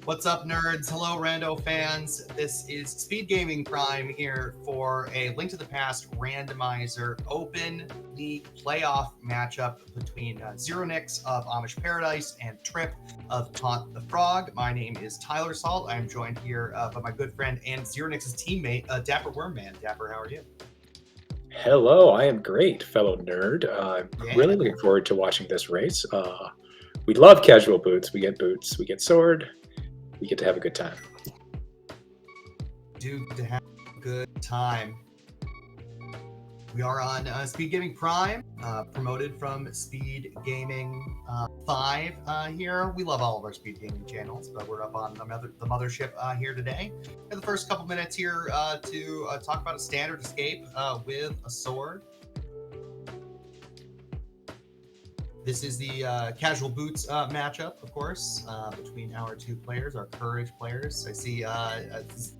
What's up, nerds? Hello, Rando fans. This is SpeedGaming Prime here for a Link to the Past Randomizer Open League playoff matchup between Zeronix of Amish Paradise and Trip of Taunt the Frog. My name is Tyler Salt. I am joined here by my good friend and Zeronix's teammate, Dapper Wormman. Dapper, how are you? Hello, I am great, fellow nerd. I'm really looking forward to watching this race. We love casual boots. We get sword. We get to have a good time. To have a good time. We are on SpeedGaming Prime, promoted from SpeedGaming 5 here. We love all of our SpeedGaming channels, but we're up on the mothership here today. In the first couple minutes here to talk about a standard escape with a sword. This is the casual boots matchup, of course, between our two players, our courage players. I see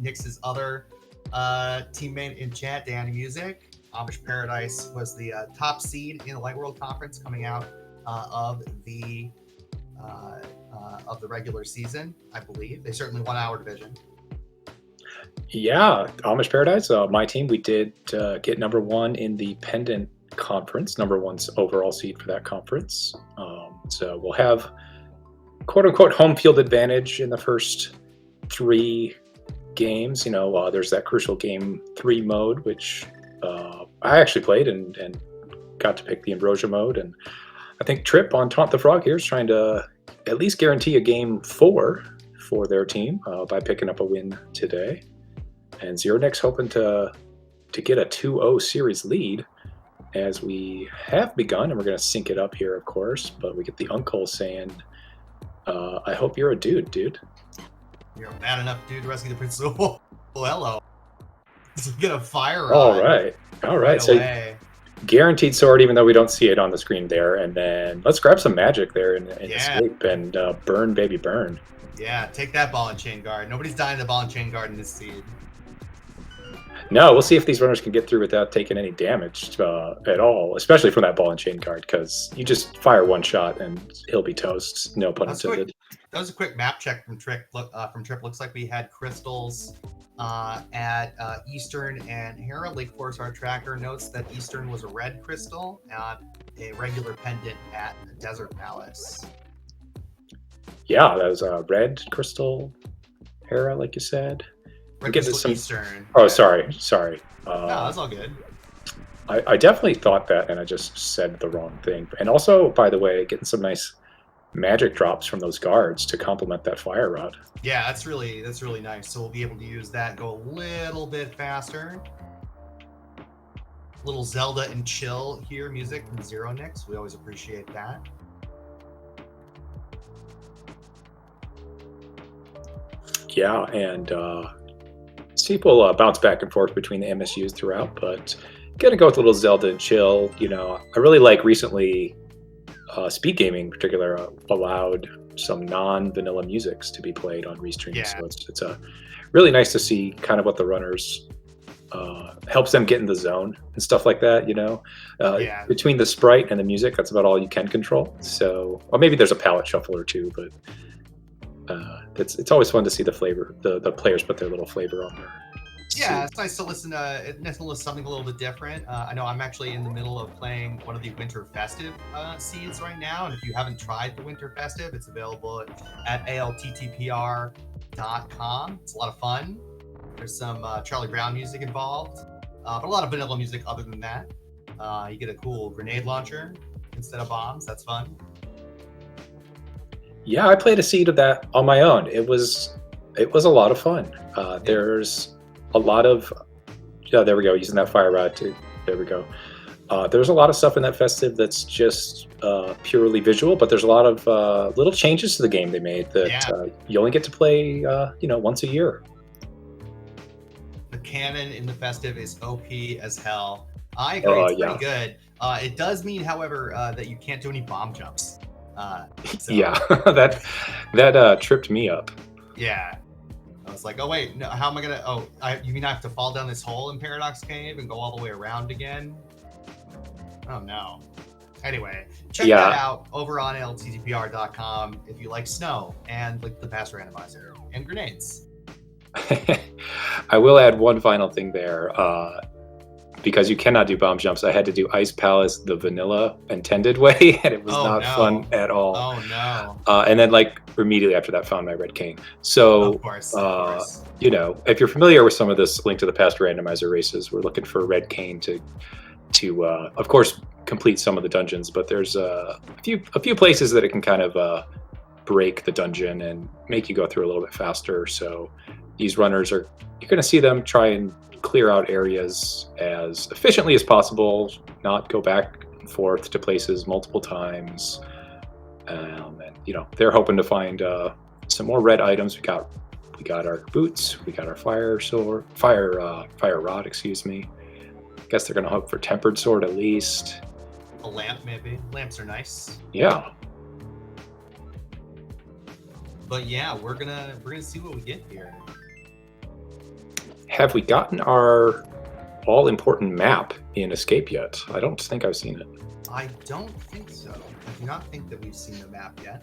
Nix's other teammate in chat, Danny Music. Amish Paradise was the top seed in the Light World Conference coming out of the regular season, I believe. They certainly won our division. Yeah, Amish Paradise, my team, we did get number one in the Pendant Conference, number one's overall seed for that conference. So we'll have quote-unquote home field advantage in the first 3 games. You know, there's that crucial game 3 mode, which I actually played and got to pick the Ambrosia mode. And I think Trip on Taunt the Frog here is trying to at least guarantee a game 4 for their team by picking up a win today. And Zeronix hoping to get a 2-0 series lead, as we have begun, and we're going to sync it up here, of course, but we get the uncle saying, I hope you're a dude. You're a bad enough dude to rescue the princess. Oh, hello. He's going to fire All right. So guaranteed sword, even though we don't see it on the screen there. And then let's grab some magic there and escape and burn, baby, burn. Yeah, take that ball and chain guard. Nobody's dying to the ball and chain guard in this seed. No, we'll see if these runners can get through without taking any damage at all, especially from that ball and chain guard, because you just fire one shot and he'll be toast. No pun intended. That was a quick map check from Trip. Looks like we had crystals at Eastern and Hera. Lake Forest, our tracker, notes that Eastern was a red crystal, a regular pendant at Desert Palace. Yeah, that was a red crystal Hera, like you said. Eastern. Oh, sorry. No, that's all good. I definitely thought that, and I just said the wrong thing. And also, by the way, getting some nice magic drops from those guards to complement that fire rod. Yeah, that's really nice. So we'll be able to use that, go a little bit faster. Little Zelda and chill here music from Zeronix. We always appreciate that. Yeah, and people bounce back and forth between the MSUs throughout, but gonna go with a little Zelda and chill. You know, I really like recently SpeedGaming in particular allowed some non-vanilla musics to be played on restream. Yeah. So it's really nice to see kind of what the runners helps them get in the zone and stuff like that, you know. Between the sprite and the music, that's about all you can control. So, or maybe there's a palette shuffle or two, but it's always fun to see the flavor, the players put their little flavor on there. Yeah, it's nice to listen to something a little bit different. I know I'm actually in the middle of playing one of the Winter Festive seeds right now, and if you haven't tried the Winter Festive, it's available at ALTTPR.com. It's a lot of fun. There's some Charlie Brown music involved, but a lot of vanilla music other than that. You get a cool grenade launcher instead of bombs. That's fun. Yeah, I played a seed of that on my own. It was a lot of fun. There's a lot of there we go, using that fire rod too. There we go. There's a lot of stuff in that festive that's just purely visual, but there's a lot of little changes to the game they made that you only get to play once a year. The cannon in the festive is OP as hell. I agree, it's pretty good. It does mean, however, that you can't do any bomb jumps. Yeah, that tripped me up. Yeah, I was like, oh wait, no, how am I gonna? Oh, you mean I have to fall down this hole in Paradox Cave and go all the way around again? Oh no, Anyway, check Yeah. that out over on ALTTPR.com if you like snow and like the pass randomizer and grenades. I will add one final thing there. Because you cannot do bomb jumps, I had to do Ice Palace the vanilla intended way, and it was not fun at all. Oh no! And then, like, immediately after that, found my red cane. So, Of course. you know, if you're familiar with some of this Link to the Past randomizer races, we're looking for red cane to of course, complete some of the dungeons. But there's a few places that it can kind of break the dungeon and make you go through a little bit faster. So these runners you're going to see them try and clear out areas as efficiently as possible, not go back and forth to places multiple times. And you know, they're hoping to find some more red items. We got our boots, we got our fire rod, excuse me. I guess they're gonna hope for tempered sword at least. A lamp, maybe. Lamps are nice. Yeah. But yeah, we're gonna see what we get here. Have we gotten our all-important map in Escape yet? I don't think I've seen it. I don't think so. I do not think that we've seen the map yet.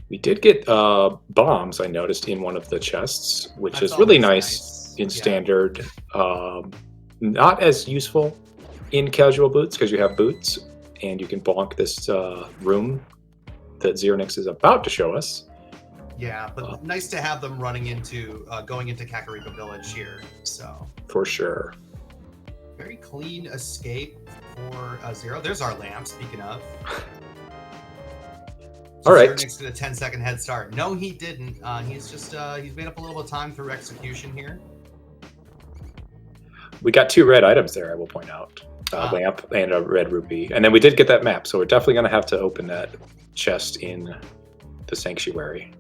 We did get bombs, I noticed, in one of the chests, which is really nice in standard. Not as useful in casual boots, because you have boots, and you can bonk this room that Zeronix is about to show us. Yeah, but nice to have them running into, going into Kakariko Village here, so. For sure. Very clean escape for Zero. There's our lamp, speaking of. So all right. Zeronix did a 10-second head start. No, he didn't. He's just, he's made up a little bit of time through execution here. We got 2 red items there, I will point out. A lamp and a red rupee. And then we did get that map, so we're definitely going to have to open that chest in the sanctuary.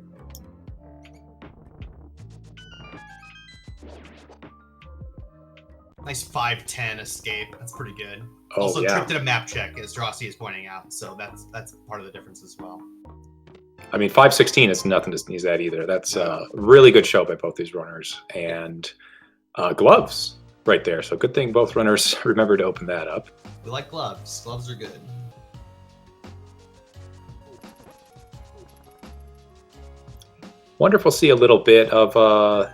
Nice 5-10 escape. That's pretty good. Oh, also, yeah. Trip did a map check, as Drossi is pointing out, so that's part of the difference as well. I mean, 5-16 is nothing to sneeze at either. That's a really good show by both these runners. And gloves right there. So good thing both runners remember to open that up. We like gloves. Gloves are good. Wonderful to see a little bit of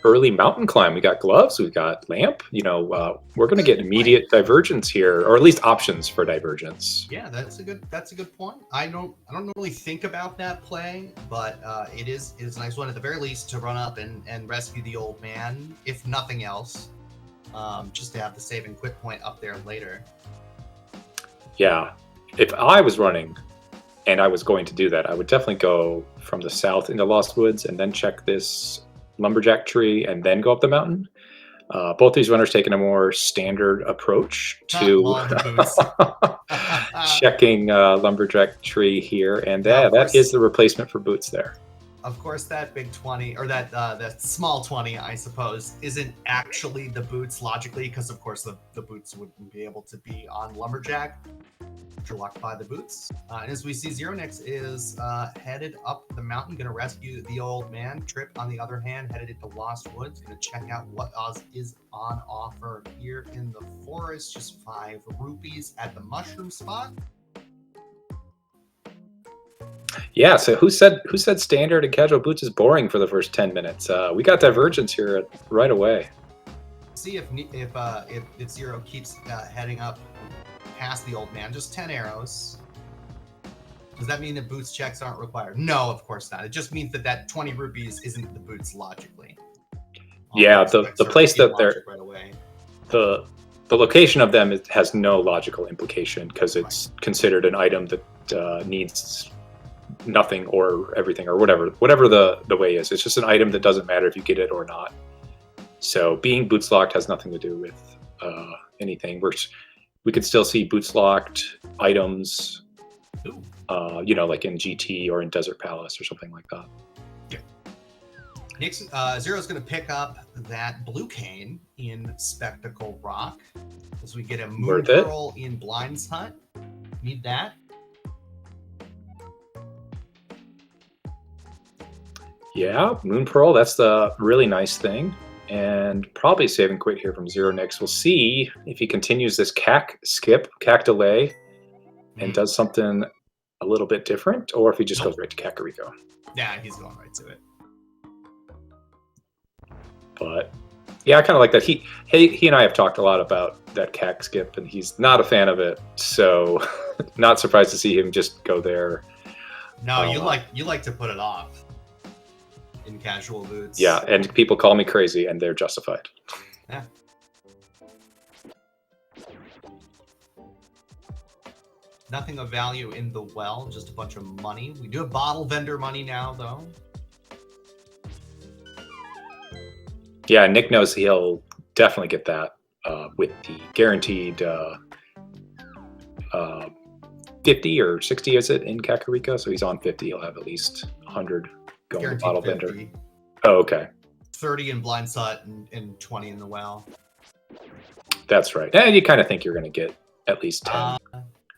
early mountain climb. We got gloves, we got lamp. You know, we're going to get immediate divergence here, or at least options for divergence. Yeah, that's a good point. I don't normally think about that play, but it is a nice one at the very least to run up and rescue the old man, if nothing else, just to have the save and quit point up there later. Yeah, if I was running and I was going to do that, I would definitely go from the south into Lost Woods and then check this lumberjack tree and then go up the mountain. Both these runners taking a more standard approach to checking lumberjack tree here, and that is the replacement for boots there. Of course, that big 20, or that small 20, I suppose, isn't actually the boots logically, because of course the boots wouldn't be able to be on lumberjack. You're locked by the boots. And as we see, Zeronix is headed up the mountain, going to rescue the old man. Trip, on the other hand, headed into Lost Woods, going to check out what is on offer here in the forest. Just 5 rupees at the mushroom spot. Yeah, so who said standard and casual boots is boring for the first 10 minutes? We got divergence here right away. See if Zero keeps heading up past the old man. Just 10 arrows. Does that mean that boots checks aren't required? No, of course not. It just means that 20 rupees isn't the boots logically. Yeah, the place that they're right away. The location of them has no logical implication, because it's considered an item that needs nothing or everything, or whatever the way is. It's just an item that doesn't matter if you get it or not. So being boots locked has nothing to do with anything. We could still see boots locked items, you know, like in GT or in Desert Palace or something like that. Yeah. Next, Zero's going to pick up that blue cane in Spectacle Rock, as we get a Moon Pearl in Blind's Hut. Need that. Yeah, Moon Pearl, that's the really nice thing. And probably save and quit here from Zeronix. We'll see if he continues this cac delay. and does something a little bit different, or if he just Nope. goes right to Kakariko. Yeah, he's going right to it. But yeah, I kind of like that. He and I have talked a lot about that Kak skip, and he's not a fan of it. So not surprised to see him just go there. No, you like to put it off in casual boots. Yeah, and people call me crazy, and they're justified. Yeah. Nothing of value in the well, just a bunch of money. We do have bottle vendor money now, though. Yeah, Nick knows he'll definitely get that with the guaranteed 50 or 60, is it, in Kakariko? So he's on 50. He'll have at least 100 going Guaranteed to bottle 50. vendor. Oh, okay. 30 in blind sut and 20 in the well. That's right. And you kind of think you're going to get at least 10.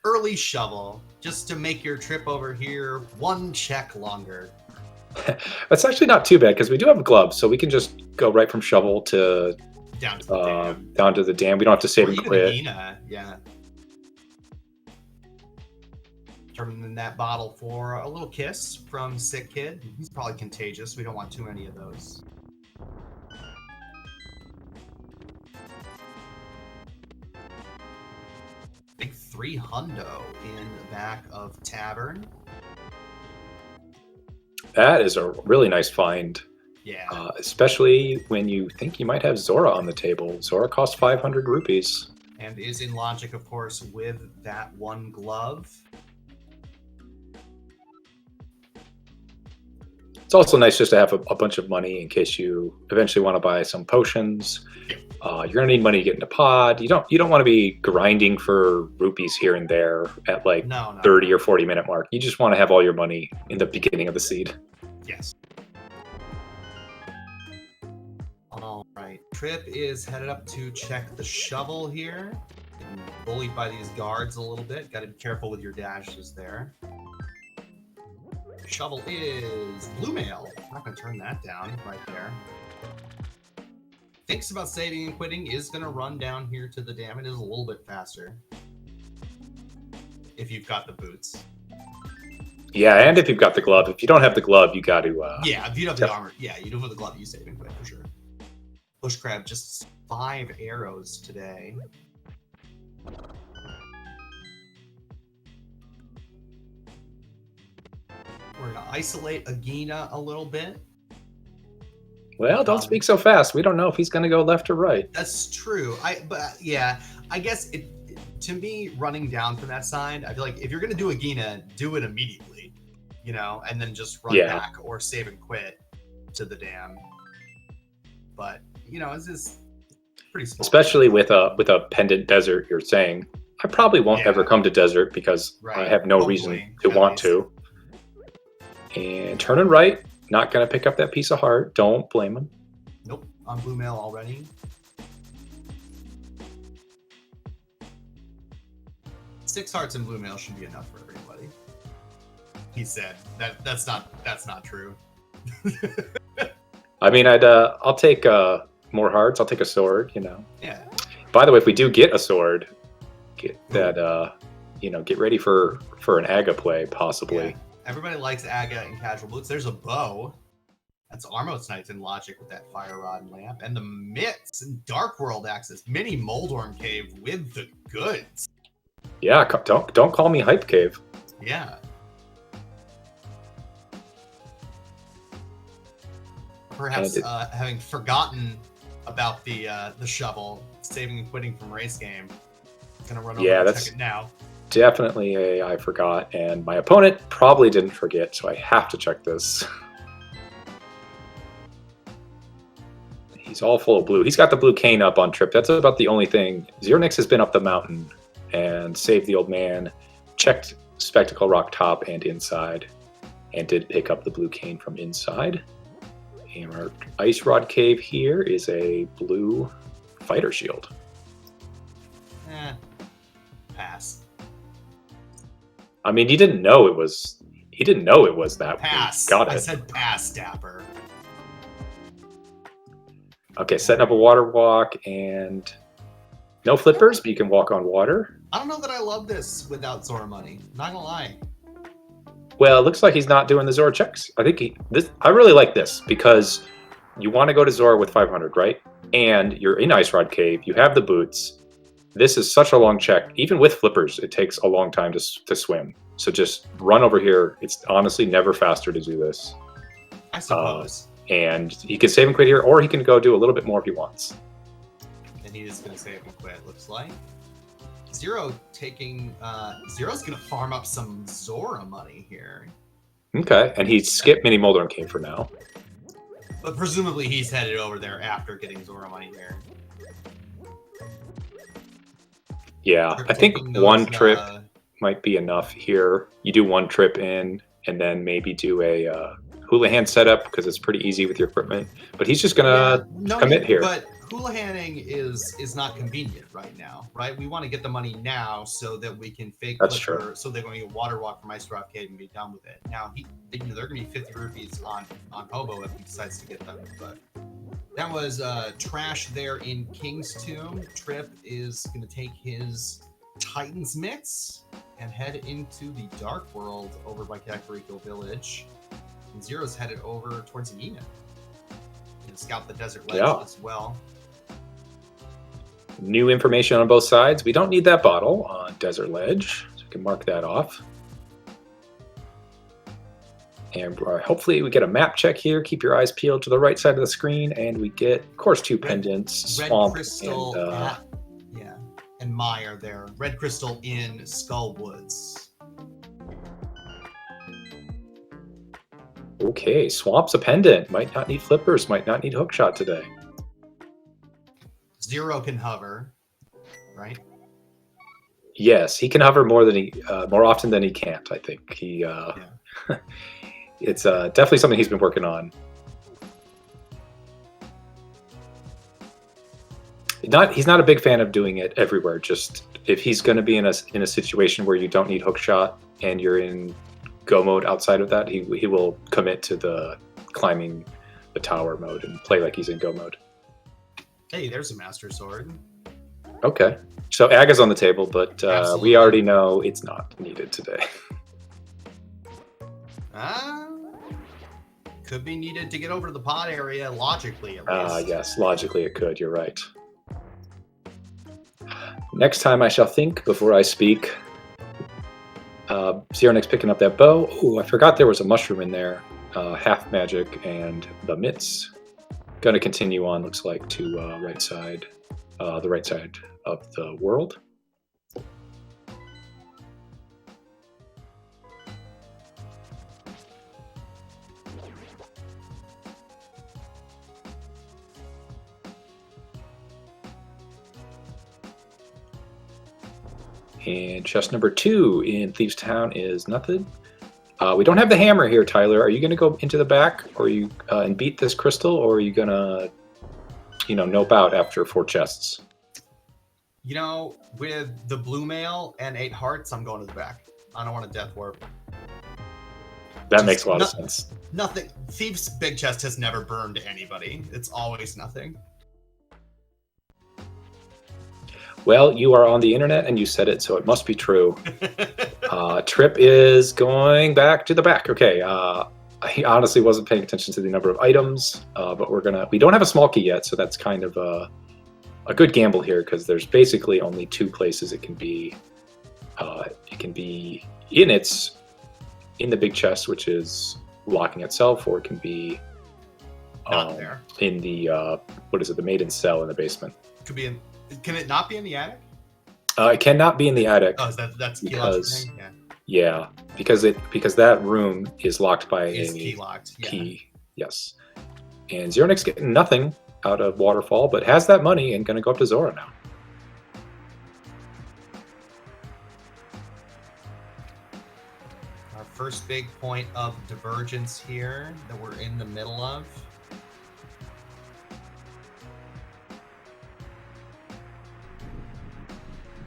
Early shovel, just to make your trip over here one check longer. That's actually not too bad because we do have gloves, so we can just go right from shovel to down to the dam. Down to the dam. We don't have to save and quit. Yeah. Turning that bottle for a little kiss from Sick Kid. He's probably contagious. We don't want too many of those. Big 3 hundo in the back of Tavern. That is a really nice find. Yeah. Especially when you think you might have Zora on the table. Zora costs 500 rupees. And is in logic, of course, with that one glove. It's also nice just to have a bunch of money in case you eventually want to buy some potions. You're gonna need money to get into pod. You don't want to be grinding for rupees here and there at like 30 or 40 minute mark. You just want to have all your money in the beginning of the seed. Yes. All right. Trip is headed up to check the shovel here. Getting bullied by these guards a little bit. Got to be careful with your dashes there. Shovel is blue mail. I'm not going to turn that down right there. Thinks about saving and quitting. Is going to run down here to the dam. It is a little bit faster if you've got the boots. Yeah, and if you've got the glove. If you don't have the glove, you got to... yeah, if you don't have the armor. Yeah, you don't have the glove, you save and quit for sure. Bush Crab, just 5 arrows today. We're going to isolate Agina a little bit. Well, don't speak so fast. We don't know if he's going to go left or right. That's true. But yeah, I guess to me, running down from that side, I feel like if you're going to do Agina, do it immediately, you know, and then just run back or save and quit to the dam. But, you know, it's just pretty small. Especially with a pendant desert, you're saying, I probably won't ever come to desert because I have no reason to want to. And turning right, not going to pick up that piece of heart. Don't blame him. Nope, on blue mail already. 6 hearts in blue mail should be enough for everybody. He said that's not true. I mean, I'll take more hearts. I'll take a sword. You know. Yeah. By the way, if we do get a sword, get that. You know, get ready for an Aga play possibly. Yeah. Everybody likes Aga and casual boots. There's a bow. That's Armos Knights in logic with that fire rod and lamp. And the mitts and Dark World access. Mini Moldorm Cave with the goods. Yeah, don't call me Hype Cave. Yeah. Perhaps having forgotten about the shovel, saving and quitting from race game. Gonna run over and check it now. Definitely I forgot, and my opponent probably didn't forget, so I have to check this. He's all full of blue. He's got the blue cane up on trip. That's about the only thing. Zeronix has been up the mountain and saved the old man, checked Spectacle Rock top and inside, and did pick up the blue cane from inside. And our Ice Rod Cave here is a blue fighter shield. Pass. I mean, he didn't know it was that. Pass. Got it. I said pass, Dapper. Okay, setting up a water walk, and No flippers, but you can walk on water. I don't know that I love this without Zora money. Not gonna lie. Well, it looks like he's not doing the Zora checks. I think I really like this because you want to go to Zora with 500, right? And you're in Ice Rod Cave. You have the boots. This is such a long check. Even with flippers, it takes a long time to swim. So just run over here. It's honestly never faster to do this. I suppose. And he can save and quit here, or he can go do a little bit more if he wants. And he is going to save and quit, looks like. Zero taking... Zero's going to farm up some Zora money here. Okay, and he skipped Mini Moldorm Cave for now. But presumably he's headed over there after getting Zora money there. Yeah, I think one trip might be enough here. You do one trip in, and then maybe do a Houlihan setup because it's pretty easy with your equipment. But he's just gonna commit here. But Houlihaning is not convenient right now, right? We want to get the money now so that we can fake flipper, so they're going to water walk from Ice Rock Cave and be done with it. Now they're going to be 50 rupees on Hobo if he decides to get them. But that was trash there in King's Tomb. Trip is going to take his Titan's Mix and head into the Dark World over by Kakariko Village. And Zero's headed over towards Nina. And scout the Desert Ledge as well. New information on both sides. We don't need that bottle on Desert Ledge, so we can mark that off. And hopefully we get a map check here. Keep your eyes peeled to the right side of the screen, and we get, of course, two pendants. Red Swamp Crystal and Meyer there. Red Crystal in Skullwoods. Okay, Swamp's a pendant. Might not need flippers. Might not need hookshot today. Zero can hover, right? Yes, he can hover more often than he can't. I think he. It's definitely something he's been working on. He's not a big fan of doing it everywhere. Just if he's going to be in a situation where you don't need hookshot and you're in go mode outside of that, he will commit to the climbing the tower mode and play like he's in go mode. Hey, there's a Master Sword. Okay, so Aga's on the table, but we already know it's not needed today. Could be needed to get over to the pod area, logically at least. Yes, logically it could. You're right. Next time I shall think before I speak. Xeronix picking up that bow. Oh, I forgot there was a mushroom in there. Half magic and the mitts. Gonna continue on, looks like, to the right side of the world. And chest number 2 in Thieves Town is nothing. We don't have the hammer here, Tyler. Are you going to go into the back, or you and beat this crystal, or are you going to, nope out after 4 chests? With the blue mail and 8 hearts, I'm going to the back. I don't want a death warp. That makes a lot of sense. Nothing. Thieves' big chest has never burned anybody. It's always nothing. Well, you are on the internet and you said it, so it must be true. Trip is going back to the back. Okay, I honestly wasn't paying attention to the number of items, but we don't have a small key yet, so that's kind of a good gamble here because there's basically only 2 places it can be. It can be in the big chest, which is locking itself, or it can be not there in the the Maiden's Cell in the basement. Could be in. Can it not be in the attic? It cannot be in the attic. Oh, that's because thing? Yeah, because that room is locked by a key locked. Yeah. Key. Yes, and Xeronix getting nothing out of Waterfall, but has that money and going to go up to Zora now. Our first big point of divergence here that we're in the middle of.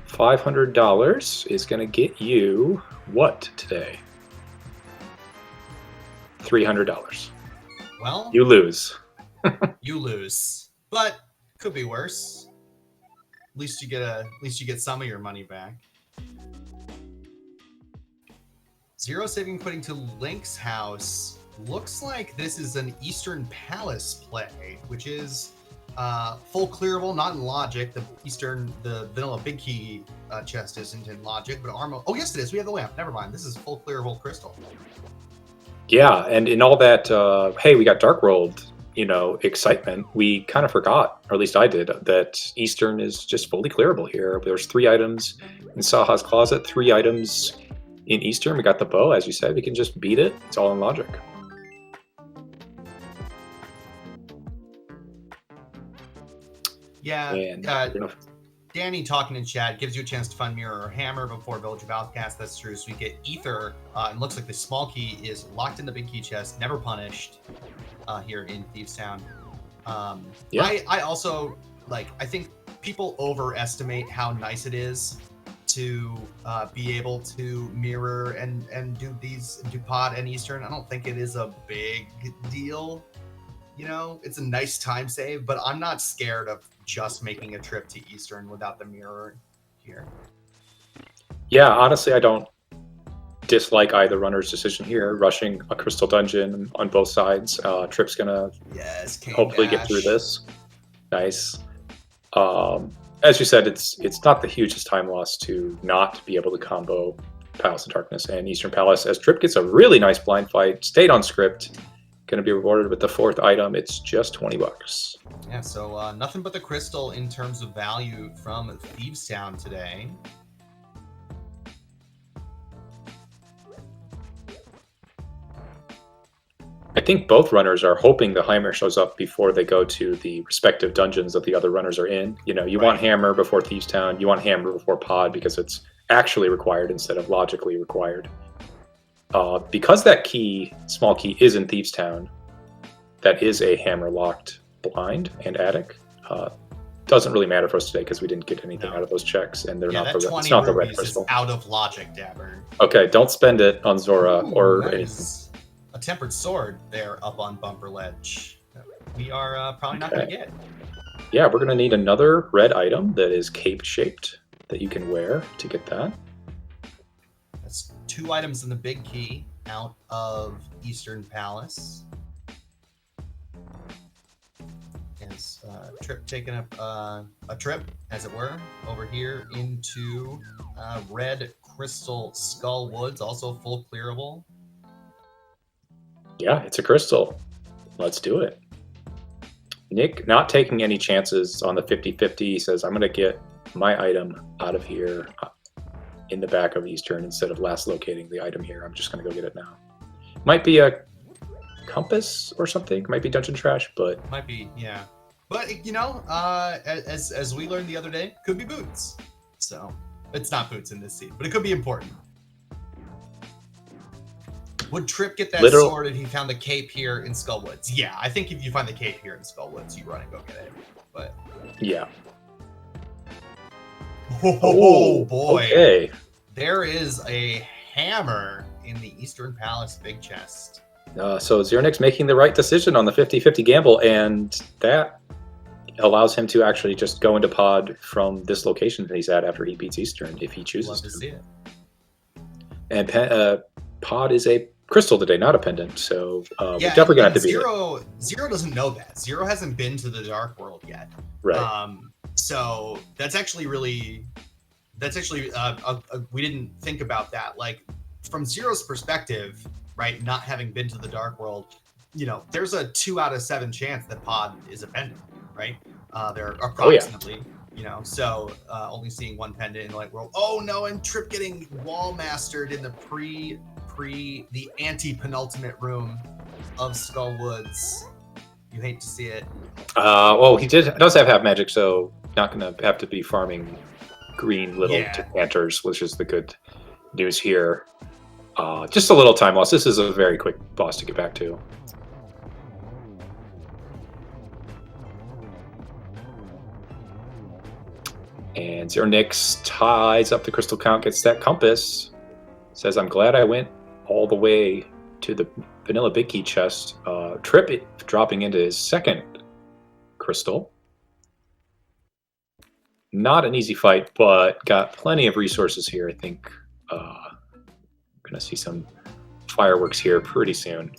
$500 is going to get you what today? $300. Well, you lose. You lose, but could be worse. least you get some of your money back. Zero saving putting to Link's house. Looks like this is an Eastern Palace play, which is full clearable, not in Logic. The vanilla big key chest isn't in Logic, but Armo. Oh yes, it is. We have the lamp. Never mind. This is full clearable crystal. Yeah, and in all that, hey, we got Dark World, excitement, we kind of forgot, or at least I did, that Eastern is just fully clearable here. There's 3 items in Saha's closet, 3 items in Eastern. We got the bow, as you said. We can just beat it. It's all in Logic. Yeah, Danny talking in chat gives you a chance to find Mirror or Hammer before Village of Outcast. That's true. So we get Ether, and looks like the small key is locked in the big key chest, never punished here in Thieves Town. Yeah. I also, I think people overestimate how nice it is to be able to mirror and do pod and Eastern. I don't think it is a big deal. It's a nice time save, but I'm not scared of just making a trip to Eastern without the mirror here. Yeah, honestly, I don't dislike either runner's decision here. Rushing a crystal dungeon on both sides. Trip's gonna hopefully get through this. Nice. As you said, it's not the hugest time loss to not be able to combo Palace of Darkness and Eastern Palace, as Trip gets a really nice blind fight, stayed on script. Going to be rewarded with the 4th item. It's just $20. Yeah, so nothing but the crystal in terms of value from Thieves Town today. I think both runners are hoping the Hammer shows up before they go to the respective dungeons that the other runners are in. You want Hammer before Thieves Town. You want Hammer before Pod because it's actually required instead of logically required. Because that small key is in Thieves Town, that is a hammer-locked blind and attic. Doesn't really matter for us today because we didn't get anything out of those checks, and it's not the red crystal. Is out of Logic, Dabber. Okay, don't spend it on Zora or anything. A tempered sword there up on Bumper Ledge. We are probably not going to get. Yeah, we're going to need another red item that is cape-shaped that you can wear to get that. 2 items in the big key out of Eastern Palace. Is Trip taking a trip, as it were, over here into Red Crystal Skull Woods, also full clearable. Yeah, it's a crystal. Let's do it. Nick, not taking any chances on the 50-50, he says, I'm going to get my item out of here in the back of Eastern instead of last locating the item here. I'm just going to go get it now. Might be a compass or something. Might be dungeon trash, but... Might be, yeah. But, as we learned the other day, could be boots. So, it's not boots in this scene, but it could be important. Would Trip get that sword if he found the cape here in Skullwoods? Yeah, I think if you find the cape here in Skullwoods, you run and go get it. But... Yeah. Oh boy. Okay. There is a hammer in the Eastern Palace big chest. So Zernix making the right decision on the 50-50 gamble, and that allows him to actually just go into Pod from this location that he's at after he beats Eastern, if he chooses Love to see it. And Pod is a crystal today, not a pendant, so we're definitely going to have to beat it. Zero doesn't know that. Zero hasn't been to the Dark World yet. Right. So that's actually we didn't think about that. Like, from Zero's perspective, right, not having been to the Dark World, there's a 2 out of 7 chance that Pod is a pendant, right? They're approximately, so only seeing one pendant in the light world. Oh no, and Trip getting wall mastered in the the anti-penultimate room of Skull Woods. You hate to see it. Well, he does have magic, so not going to have to be farming green little decanters, which is the good news here. Just a little time loss. This is a very quick boss to get back to. And Zernix ties up the crystal count, gets that compass. Says, I'm glad I went all the way to the vanilla big key chest. Trip dropping into his second crystal. Not an easy fight, but got plenty of resources here. I think going to see some fireworks here pretty soon.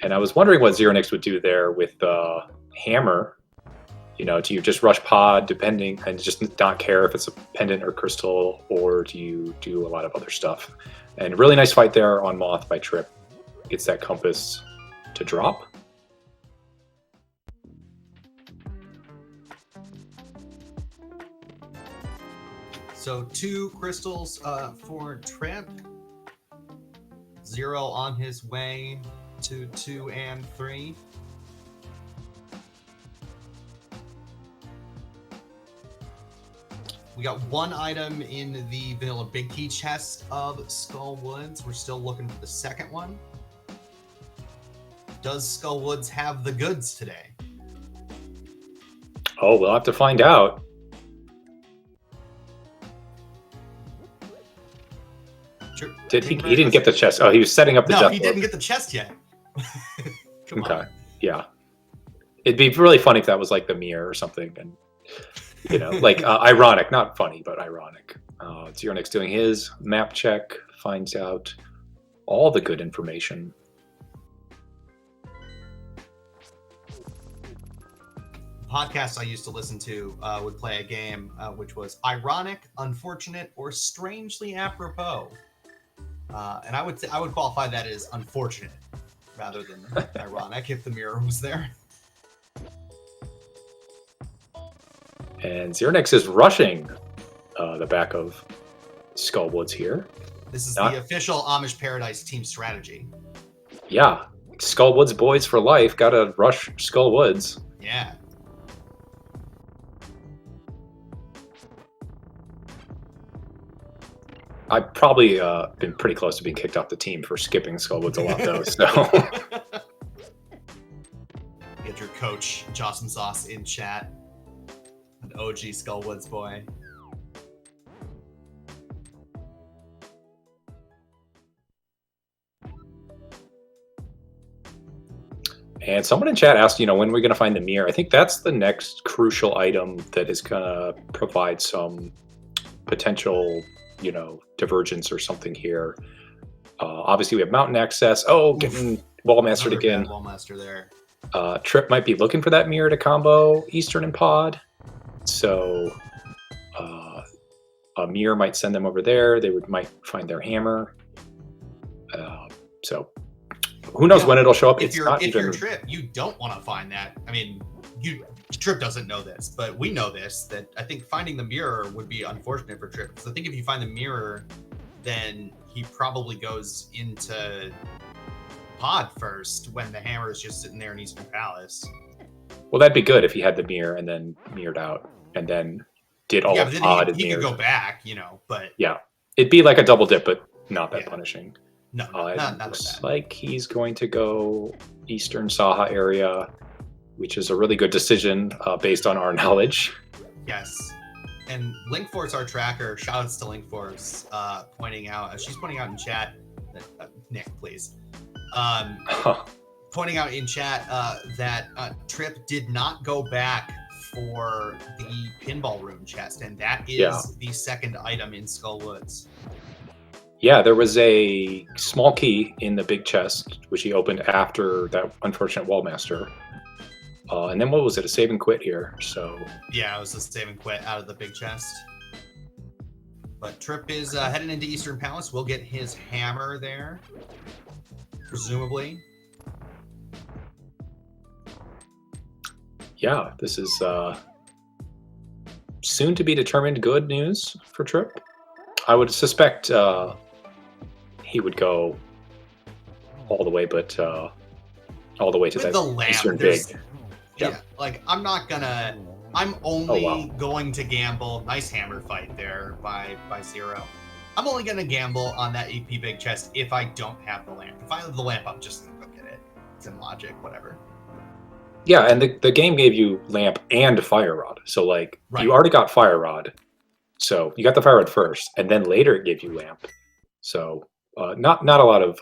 And I was wondering what Zeronix would do there with Hammer. You know, do you just rush pod depending and just not care if it's a pendant or crystal, or do you do a lot of other stuff? And really nice fight there on Moth by Trip. Gets that compass to drop. So 2 crystals for Trip. 0 on his way to 2 and 3. We got 1 item in the vanilla big key chest of Skull Woods. We're still looking for the second one. Does Skull Woods have the goods today? Oh, we'll have to find out. Did he didn't get the chest. Oh, he was setting up the No, he didn't get the chest yet. Come okay. on. Yeah. It'd be really funny if that was like the mirror or something. And, you know, like ironic, not funny, but ironic. Zeronix doing his map check, finds out all the good information. Podcasts I used to listen to would play a game which was ironic, unfortunate, or strangely apropos. And I would qualify that as unfortunate rather than ironic if the mirror was there. And Zeronix is rushing the back of Skull Woods here. This is the official Amish Paradise team strategy. Yeah. Skull Woods boys for life. Gotta rush Skull Woods. Yeah. I've probably been pretty close to being kicked off the team for skipping Skull Woods a lot, though. So get your coach Jocelyn Sauce in chat. An OG Skull Woods boy. And someone in chat asked, you know, when we're going to find the mirror. I think that's the next crucial item that is going to provide some potential, you know, divergence or something here. Obviously, we have mountain access. Oh, getting wall mastered again. Wall master there. Trip might be looking for that mirror to combo Eastern and Pod. So a mirror might send them over there. They might find their hammer. So who knows when it'll show up? If you're Trip, you don't want to find that. I mean, Trip doesn't know this, but we know this, that I think finding the mirror would be unfortunate for Trip. Because I think if you find the mirror, then he probably goes into Pod first when the hammer is just sitting there in Eastern Palace. Well, that'd be good if he had the mirror and then mirrored out and then did all of Pod and he could go back, you know, but... Yeah, it'd be like a double dip, but not that punishing. No, not looks like he's going to go Eastern Saha area, which is a really good decision based on our knowledge. Yes. And Linkforce, our tracker, shoutouts to Linkforce, pointing out, she's pointing out in chat, Nick, please. Pointing out in chat that Trip did not go back for the pinball room chest, and that is the second item in Skull Woods. Yeah, there was a small key in the big chest, which he opened after that unfortunate Wallmaster. And then what was it? A save and quit here. So yeah, it was a save and quit out of the big chest. But Trip is heading into Eastern Palace. We'll get his hammer there, presumably. Yeah, this is soon to be determined good news for Trip. I would suspect he would go all the way, but all the way to with that Eastern big. Yeah, like I'm only going to gamble. Nice hammer fight there by Zero. I'm only going to gamble on that EP big chest if I don't have the lamp. If I have the lamp, I'm just going to go get it. It's in logic, whatever. Yeah, and the game gave you lamp and fire rod. So like you already got fire rod. So you got the fire rod first, and then later it gave you lamp. So not a lot of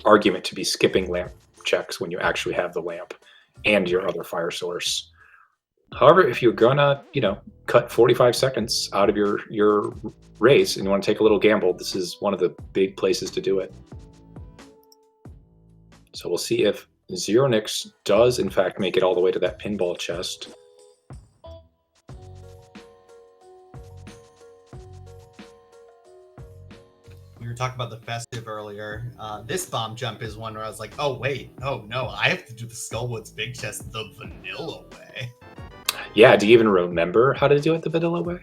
argument to be skipping lamp checks when you actually have the lamp and your other fire source. However, if you're gonna, cut 45 seconds out of your race and you want to take a little gamble, this is one of the big places to do it. So we'll see if Zero Nix does in fact make it all the way to that pinball chest. We were talking about the festive earlier. This bomb jump is one where I was like, oh wait, oh no, I have to do the Skullwoods big chest the vanilla way. Yeah, do you even remember how to do it the vanilla way?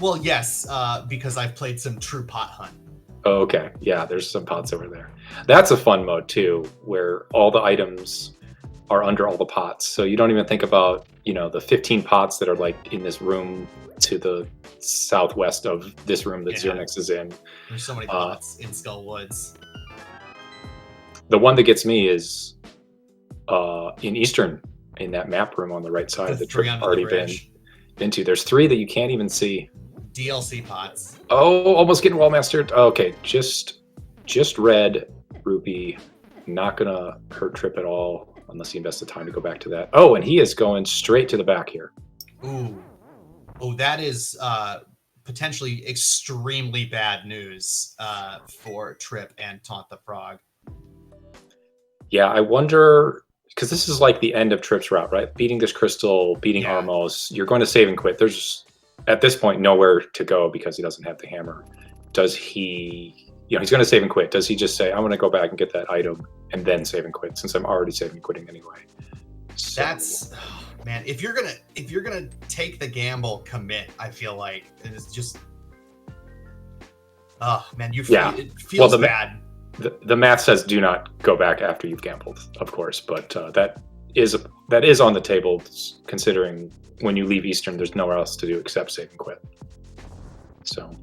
Well, yes, because I've played some true pot hunt. Oh, okay. Yeah, there's some pots over there. That's a fun mode too, where all the items are under all the pots. So you don't even think about, the 15 pots that are like in this room to the southwest of this room that Zero Nix is in. There's so many pots in Skullwoods. The one that gets me is in Eastern, in that map room on the right side that Trip's already been to. There's 3 that you can't even see. DLC pots. Oh, almost getting wall mastered. Okay, just red rupee. Not gonna hurt Trip at all unless he invests the time to go back to that. Oh, and he is going straight to the back here. Ooh. Oh, that is potentially extremely bad news for Trip and Taunt the Frog. Yeah, I wonder, because this is like the end of Trip's route, right? Beating this crystal, beating Armos, you're going to save and quit. There's, at this point, nowhere to go because he doesn't have the hammer. Does he, he's going to save and quit. Does he just say, I'm going to go back and get that item and then save and quit, since I'm already saving and quitting anyway? So, that's, man, if you're gonna take the gamble, commit. I feel like it's just, oh man, it feels bad. The math says do not go back after you've gambled, of course, but that is on the table, considering when you leave Eastern, there's nowhere else to do except save and quit. So.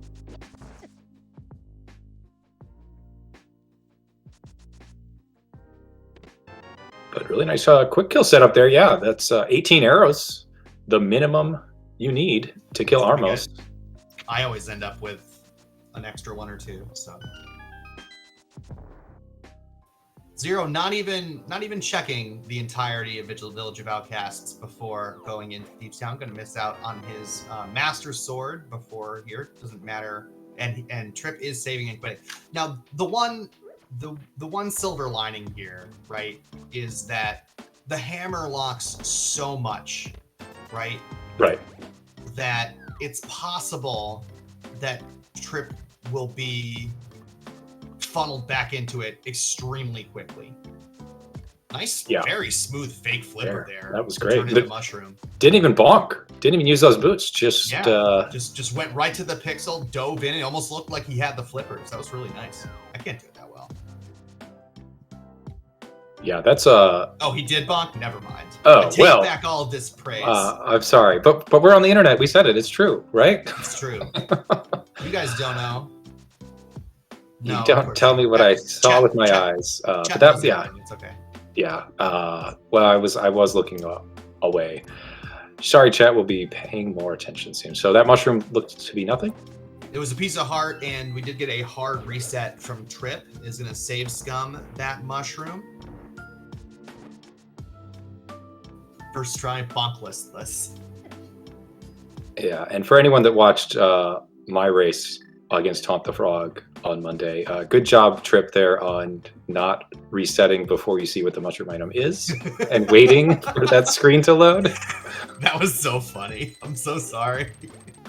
But really nice quick kill setup there. Yeah, that's 18 arrows, the minimum you need to kill Armos. I always end up with an extra 1 or 2. So Zero, not even checking the entirety of Vigil Village of Outcasts before going into Thieves Town. Going to miss out on his Master Sword before here. Doesn't matter. And Trip is saving and quitting. Now the one silver lining here, right, is that the hammer locks so much, right? Right. That it's possible that Trip will be funneled back into it extremely quickly. Nice, very smooth fake flipper there. That was great. Turn into mushroom. Didn't even bonk. Didn't even use those boots. Just went right to the pixel, dove in. It almost looked like he had the flippers. That was really nice. I can't do it that well. Yeah, that's Oh, he did bonk. Never mind. Oh, I take back all of this praise. I'm sorry, but we're on the internet. We said it. It's true, right? It's true. You guys don't know. You don't tell me what I saw with my eyes. But that's it's okay. Yeah. Well, I was looking away. Sorry, chat. We'll be paying more attention soon. So that mushroom looked to be nothing. It was a piece of heart, and we did get a hard reset from Trip. Is going to save scum that mushroom. First try, bonkless. Yeah, and for anyone that watched my race against Taunt the Frog on Monday, good job, Trip, there on not resetting before you see what the mushroom item is and waiting for that screen to load. That was so funny. I'm so sorry.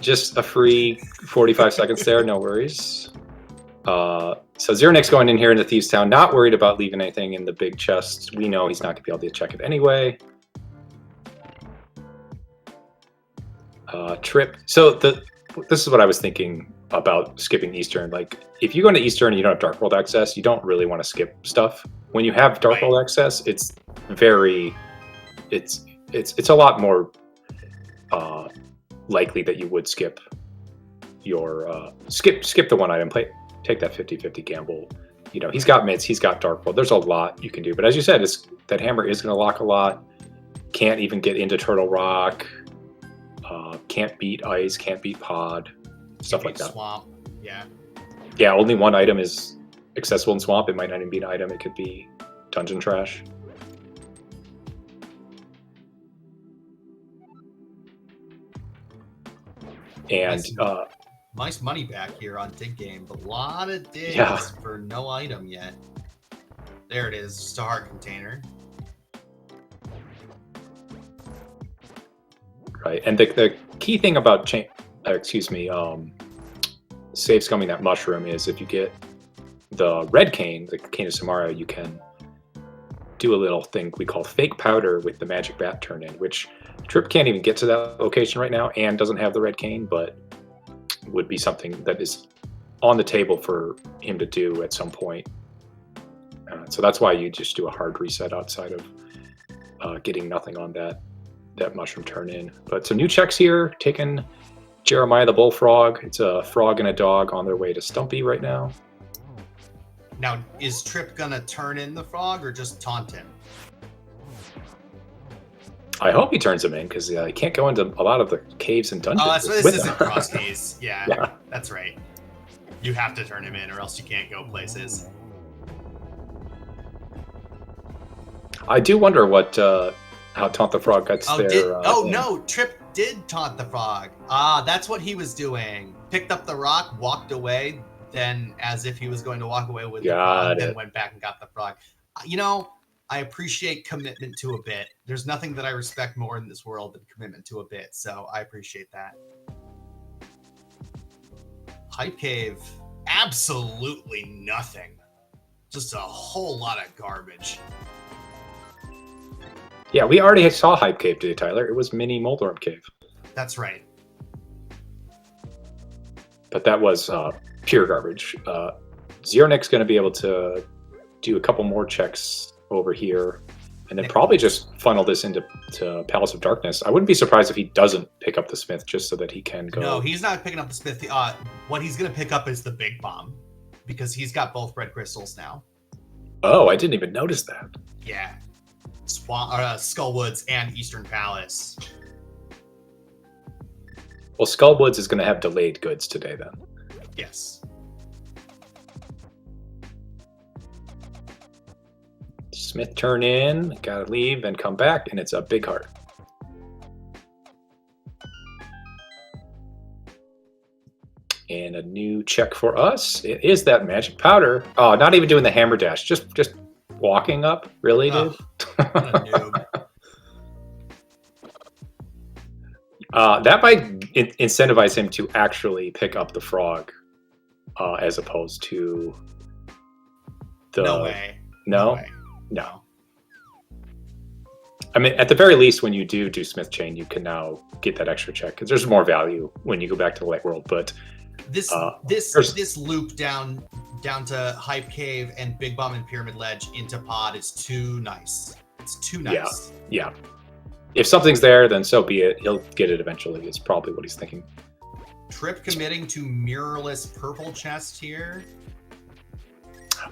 Just a free 45 seconds there, no worries. So Zero Nix going in here into Thieves Town, not worried about leaving anything in the big chest. We know he's not going to be able to check it anyway. Trip. So this is what I was thinking about skipping Eastern. Like, if you go into Eastern and you don't have Dark World access, you don't really want to skip stuff. When you have Dark World access, it's a lot more likely that you would skip your skip the one item. Take that 50-50 gamble. He's got mitts, he's got Dark World. There's a lot you can do. But as you said, that hammer is going to lock a lot. Can't even get into Turtle Rock. Can't beat ice, can't beat pod, stuff like that. Swamp, yeah. Yeah, only one item is accessible in Swamp. It might not even be an item. It could be dungeon trash. And nice money back here on Dig Game, but a lot of digs for no item yet. There it is, just a heart container. Right, and the key thing about save scumming that mushroom is if you get the red cane, the cane of Samara, you can do a little thing we call fake powder with the magic bat turn in, which Trip can't even get to that location right now and doesn't have the red cane, but would be something that is on the table for him to do at some point. So that's why you just do a hard reset outside of getting nothing on that mushroom turn in. But some new checks here, taking Jeremiah the Bullfrog. It's a frog and a dog on their way to Stumpy right now. Now, is Trip gonna turn in the frog or just taunt him? I hope he turns him in, because he can't go into a lot of the caves and dungeons. Oh, so this isn't cross keys. Yeah, that's right. You have to turn him in, or else you can't go places. I do wonder what how Taunt the Frog gets there. No, Trip did taunt the frog. That's what he was doing. Picked up the rock, walked away, then as if he was going to walk away with the frog, then went back and got the frog. You know, I appreciate commitment to a bit. There's nothing that I respect more in this world than commitment to a bit, so I appreciate that. Hype Cave, absolutely nothing. Just a whole lot of garbage. Yeah, we already saw Hype Cave today, Tyler. It was mini Moldorm Cave. That's right. But that was pure garbage. Zero Nick's going to be able to do a couple more checks over here, and then probably just funnel this into Palace of Darkness. I wouldn't be surprised if he doesn't pick up the Smith just so that he can go. No, he's not picking up the Smith. What he's going to pick up is the Big Bomb, because he's got both red crystals now. Oh, I didn't even notice that. Yeah. Skullwoods and Eastern Palace. Well, Skullwoods is going to have delayed goods today, then. Yes. Smith turn in, gotta leave and come back, and it's a big heart. And a new check for us. It is that magic powder. Oh, not even doing the hammer dash. Just walking up, really, dude? What a noob. That might incentivize him to actually pick up the frog, as opposed to the. No way. No. No way. No. I mean, at the very least, when you do Smith Chain, you can now get that extra check, because there's more value when you go back to the light world. But this loop down to Hype Cave and Big Bomb and Pyramid Ledge into Pod is too nice. It's too nice. Yeah. If something's there, then so be it. He'll get it eventually. Is probably what he's thinking. Trip committing to mirrorless purple chest here.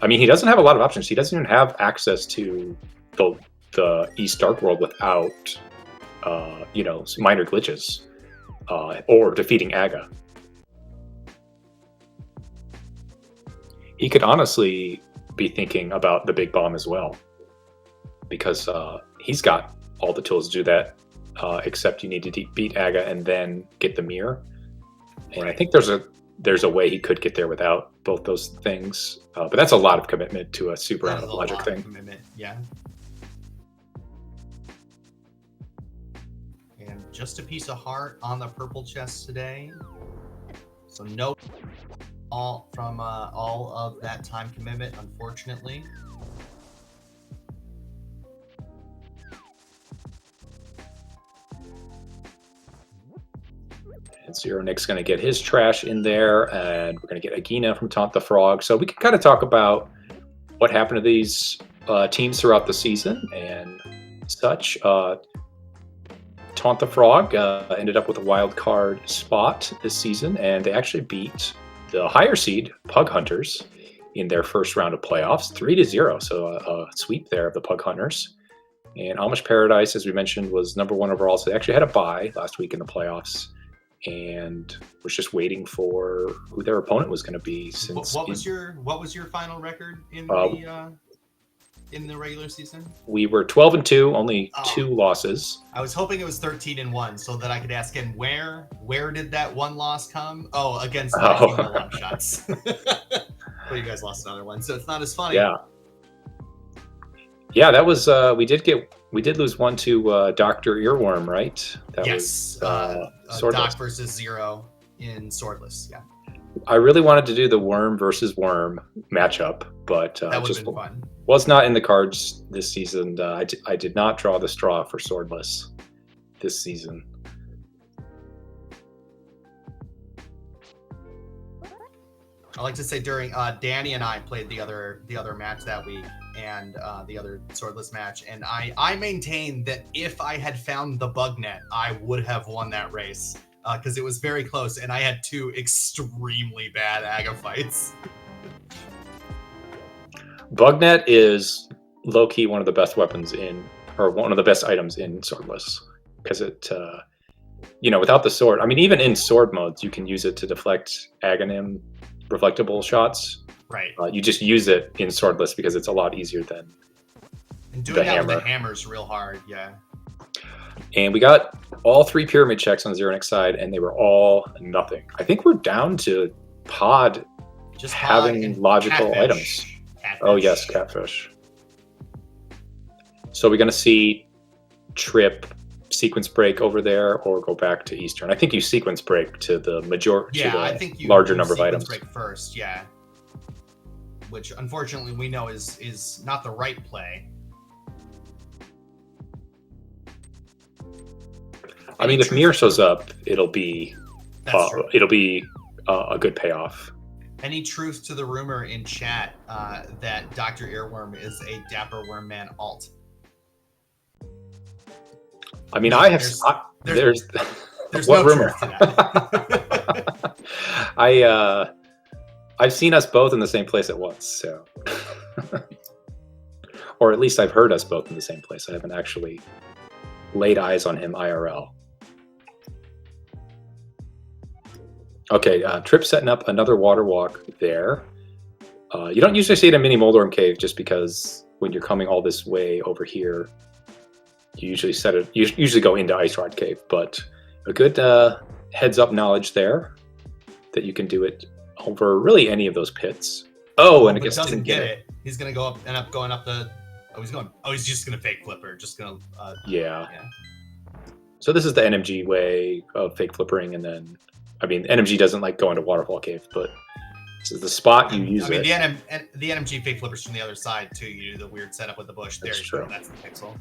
I mean, he doesn't have a lot of options. He doesn't even have access to the East Dark World without, minor glitches or defeating Aga. He could honestly be thinking about the Big Bomb as well, because he's got all the tools to do that, except you need to beat Aga and then get the mirror. And I think there's a way he could get there without both those things, but that's a lot of commitment to a super out of logic thing. Commitment, yeah. And just a piece of heart on the purple chest today. So no all of that time commitment, unfortunately. And Zero Nick's going to get his trash in there, and we're going to get Agina from Taunt the Frog. So we can kind of talk about what happened to these teams throughout the season and such. Taunt the Frog ended up with a wild card spot this season, and they actually beat the higher seed Pug Hunters in their first round of playoffs, 3-0. So a sweep there of the Pug Hunters. And Amish Paradise, as we mentioned, was #1 overall. So they actually had a bye last week in the playoffs. and was just waiting for who their opponent was going to be. What was your final record in the regular season? We were 12-2, only 2 losses. I was hoping it was 13-1, so that I could ask him where did that one loss come? Oh, against the long shots. Well, you guys lost another one, so it's not as funny. Yeah, that was we did lose one to Dr. Earworm, right? That yes, was Doc versus Zero in Swordless. Yeah, I really wanted to do the Worm versus Worm matchup, but that would have been fun. Was not in the cards this season. I did not draw the straw for Swordless this season. I like to say during Danny and I played the other match that week, and the other Swordless match, and I maintain that if I had found the bug net, I would have won that race because it was very close, and I had 2 extremely bad Aga fights. Bugnet is low-key one of the best weapons or one of the best items in Swordless, because it, without the sword, I mean, even in sword modes, you can use it to deflect Aghanim reflectable shots. Right. You just use it in Swordless because it's a lot easier than and doing that with the hammer's real hard, yeah. And we got all 3 pyramid checks on Zero Nick's side, and they were all nothing. I think we're down to Pod just having logical items. Catfish. Oh yes, Catfish. So we're going to see Trip sequence break over there, or go back to Eastern. I think you sequence break to the majority. Yeah, I think you larger number of items. Break first, yeah. Which unfortunately we know is not the right play. I mean, if Mir shows up, it'll be a good payoff. Any truth to the rumor in chat that Dr. Earworm is a Dapper Wormman alt? I mean, there's what no rumor? Truth to that. I've seen us both in the same place at once, so or at least I've heard us both in the same place. I haven't actually laid eyes on him IRL. Okay, Trip setting up another water walk there. You don't usually see it in Mini Moldorm Cave just because when you're coming all this way over here, you usually go into Ice Rod Cave, but a good heads up knowledge there that you can do it over really any of those pits. Oh, and it doesn't get it. He's gonna end up going up the. He's just gonna fake flipper. Just gonna. Yeah. So this is the NMG way of fake flippering, and then, I mean, NMG doesn't like going to Waterfall Cave, but this is the spot you use it. The NMG fake flippers from the other side too. You do the weird setup with the bush. That's true. That's the pixel.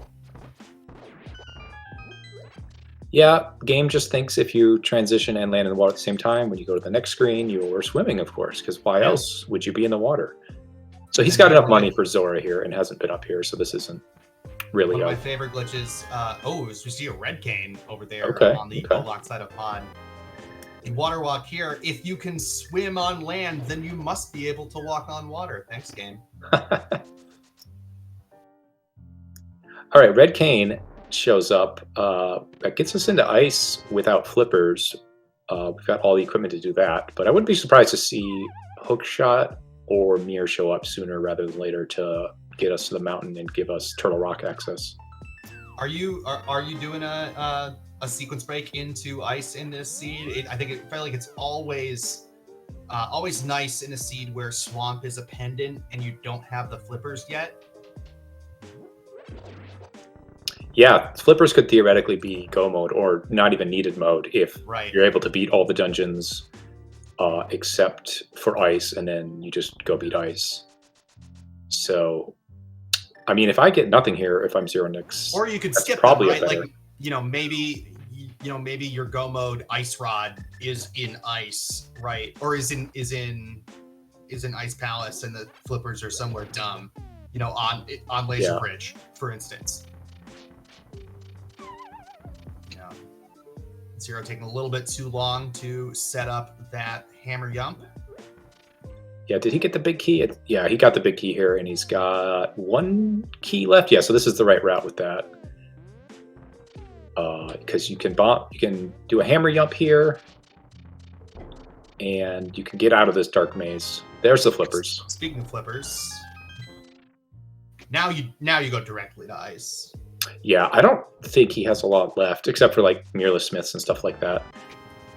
Yeah, game just thinks if you transition and land in the water at the same time, when you go to the next screen, you're swimming, of course, because why else would you be in the water? So he's got enough money for Zora here and hasn't been up here, so this isn't really one of my favorite glitches. We see a red cane over there on the block side of Pod. In Water Walk here, if you can swim on land, then you must be able to walk on water. Thanks, game. All right, red cane shows up. That gets us into ice without flippers. We've got all the equipment to do that, but I wouldn't be surprised to see Hookshot or Mir show up sooner rather than later to get us to the mountain and give us Turtle Rock access. Are you doing a sequence break into ice in this seed? I feel like it's always nice in a seed where swamp is a pendant and you don't have the flippers yet. Yeah, flippers could theoretically be go mode or not even needed mode if you're able to beat all the dungeons except for ice, and then you just go beat ice. So, I mean, if I get nothing here, if I'm Zero Nick's, or you could skip probably that, right? Like, maybe your go mode ice rod is in ice, right? Or is in Ice Palace, and the flippers are somewhere dumb, on Laser Bridge, for instance. Zero taking a little bit too long to set up that hammer yump. Yeah, did he get the big key? Yeah, he got the big key here, and he's got one key left. Yeah, so this is the right route with that. because you can do a hammer jump here, and you can get out of this dark maze. There's the flippers. Speaking of flippers, now you go directly to ice. Yeah, I don't think he has a lot left, except for like mirrorless smiths and stuff like that.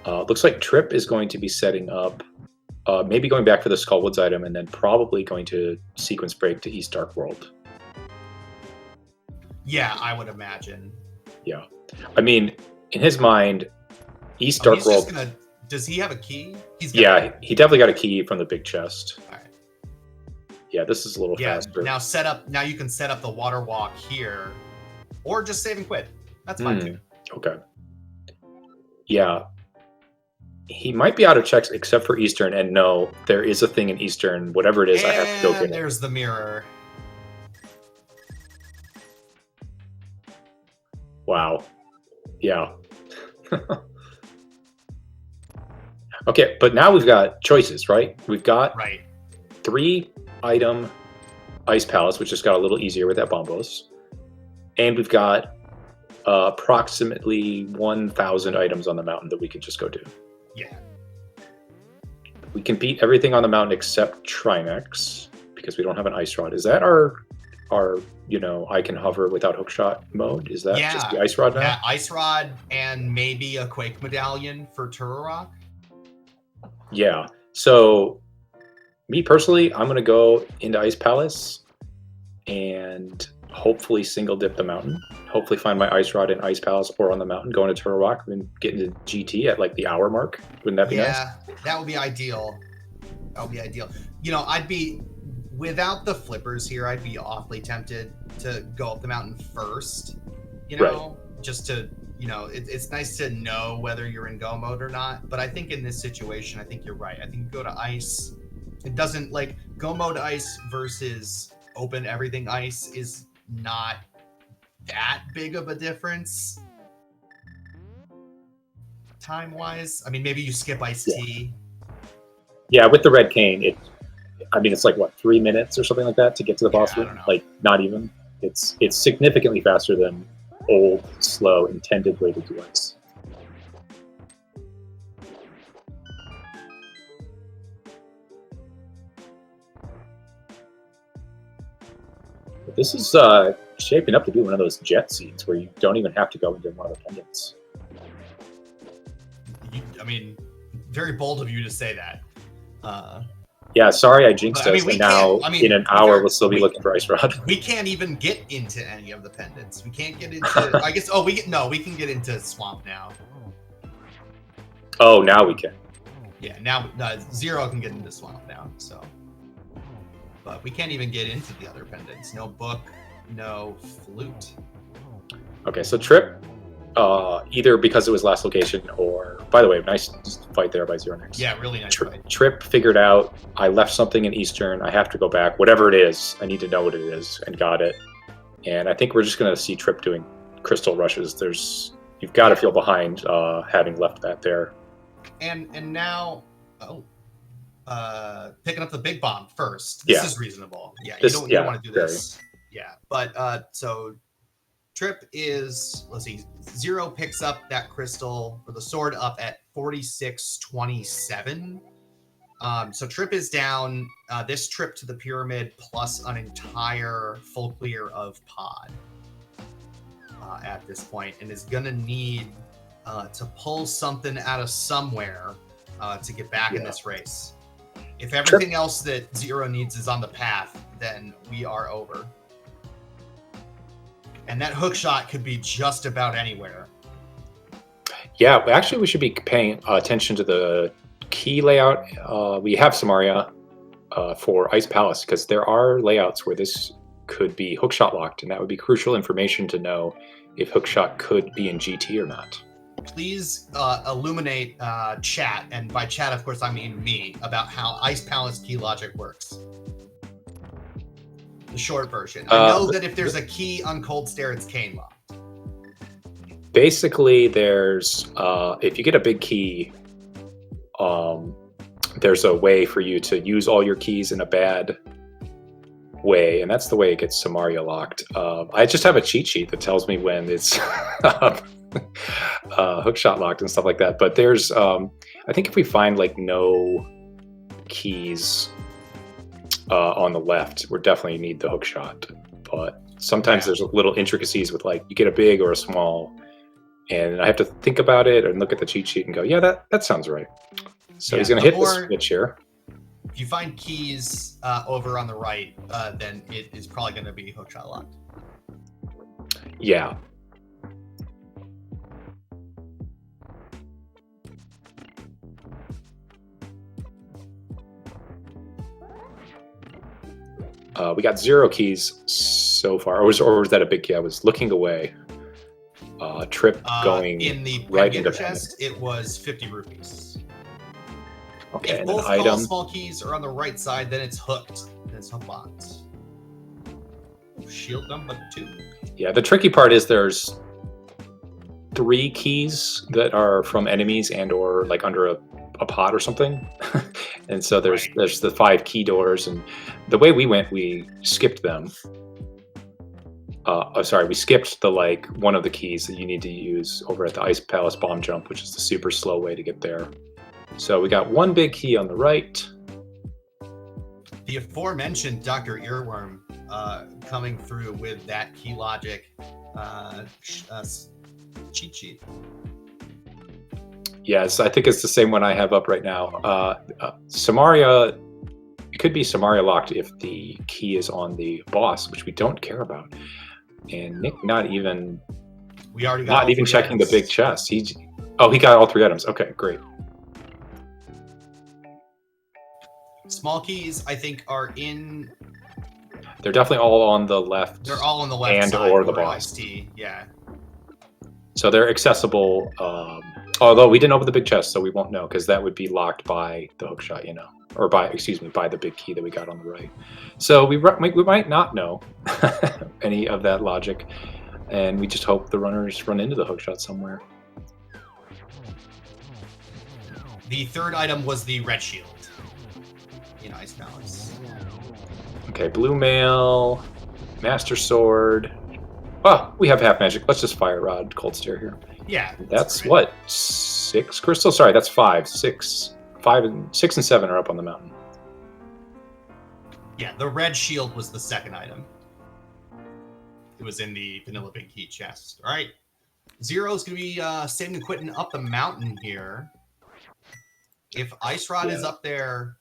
Looks like Trip is going to be setting up, maybe going back for the Skullwoods item, and then probably going to sequence break to East Dark World. Yeah, I would imagine. Yeah, I mean, in his mind, East Dark World. Does he have a key? Yeah, he definitely got a key from the big chest. All right. Yeah, this is a little faster. Now you can set up the water walk here, or just save and quit. That's fine too. Okay. Yeah. He might be out of checks except for Eastern, and no, there is a thing in Eastern. Whatever it is, I have to go get it. There's the mirror. Wow. Yeah. Okay, but now we've got choices, right? We've got 3-item Ice Palace, which just got a little easier with that Bombos. And we've got approximately 1,000 items on the mountain that we could just go do. Yeah. We can beat everything on the mountain except Trimax, because we don't have an Ice Rod. Is that our I can hover without hookshot mode? Is that just the Ice Rod now? Yeah, Ice Rod and maybe a Quake Medallion for Turok. Yeah. So, me personally, I'm going to go into Ice Palace and hopefully single dip the mountain. Hopefully find my Ice Rod in Ice Palace or on the mountain, go into Turok, and get into GT at like the hour mark. Wouldn't that be nice? Yeah, that would be ideal. That would be ideal. Without the flippers here, I'd be awfully tempted to go up the mountain first, just to, it's nice to know whether you're in go mode or not. But I think in this situation, I think you're right. I think go to ice. It doesn't go mode ice versus open everything ice is not that big of a difference. Time wise, I mean, maybe you skip iced tea. Yeah, with the red cane, it's like what, 3 minutes or something like that to get to the boss room? Like not even. It's significantly faster than old, slow, intended way to do ice. But this is shaping up to be one of those jet scenes where you don't even have to go into one of the pendants. Very bold of you to say that. Yeah, sorry I jinxed us, and now in an hour we'll still be looking for Ice Rod. We can't even get into any of the pendants. We can't get into. I guess. Oh, we can get into Swamp now. Oh, now we can. Yeah, now Zero can get into Swamp now. So, but we can't even get into the other pendants. No book, no flute. Okay, so Trip, either because it was last location or, by the way, nice fight there by Zero Nix. Yeah, really nice fight. Trip figured out I left something in Eastern. I have to go back. Whatever it is, I need to know what it is, and got it. And I think we're just going to see Trip doing crystal rushes. You've got to feel behind having left that there. And now, picking up the big bomb first. This is reasonable. Yeah, you don't want to do this. Yeah, but so Trip is, let's see, Zero picks up that crystal or the sword up at 4627. So Trip is down this trip to the pyramid plus an entire full clear of pod at this point, and is gonna need to pull something out of somewhere to get back in this race. If everything else that Zero needs is on the path, then we are over. And that hook shot could be just about anywhere. Yeah, actually we should be paying attention to the key layout. We have Samaria for Ice Palace, because there are layouts where this could be hookshot locked, and that would be crucial information to know if hookshot could be in GT or not. Please illuminate chat, and by chat, of course, I mean me, about how Ice Palace key logic works. The short version. I know that if there's a key on Cold Stare, it's cane locked. Basically, there's if you get a big key, there's a way for you to use all your keys in a bad way, and that's the way it gets Samaria locked. I just have a cheat sheet that tells me when it's hook shot locked and stuff like that. But there's, I think if we find like no keys on the left, we definitely need the hook shot. But sometimes there's little intricacies with like you get a big or a small, and I have to think about it and look at the cheat sheet and go, yeah, that sounds right. So he's going to hit the switch here. If you find keys over on the right, then it is probably going to be hook shot locked. Yeah. We got 0 keys so far, or was that a big key? I was looking away. Trip going in the right into chest. It was 50 rupees. Okay, if and both then item. small keys are on the right side, then it's hooked. Then it's hook locked. Shield number 2. Yeah, the tricky part is there's 3 keys that are from enemies and or like under a pot or something. And so there's the 5 key doors, and the way we went, we skipped them. We skipped the like one of the keys that you need to use over at the Ice Palace bomb jump, which is the super slow way to get there. So we got 1 big key on the right. The aforementioned Dr. Earworm coming through with that key logic cheat sheet. Yes, I think it's the same one I have up right now. Samaria, it could be Samaria locked if the key is on the boss, which we don't care about. And Nick not even checking the big chest. He got all 3 items. Okay, great. Small keys, I think, are in. They're definitely all on the left. They're all on the left and side or the boss. Yeah. So they're accessible. Although we didn't open the big chest, so we won't know because that would be locked by the hook shot, or by the big key that we got on the right. So we might not know any of that logic, and we just hope the runners run into the hook shot somewhere. The 3rd item was the red shield in Ice Palace. Okay, blue mail, master sword. Oh, we have half magic. Let's just fire rod cold stare here. Yeah. That's what, 6 crystals? Sorry, that's 5. 6 and 7 are up on the mountain. Yeah, the red shield was the 2nd item. It was in the vanilla big key chest. All right. 0 is going to be saving and quitting up the mountain here. If Ice Rod is up there,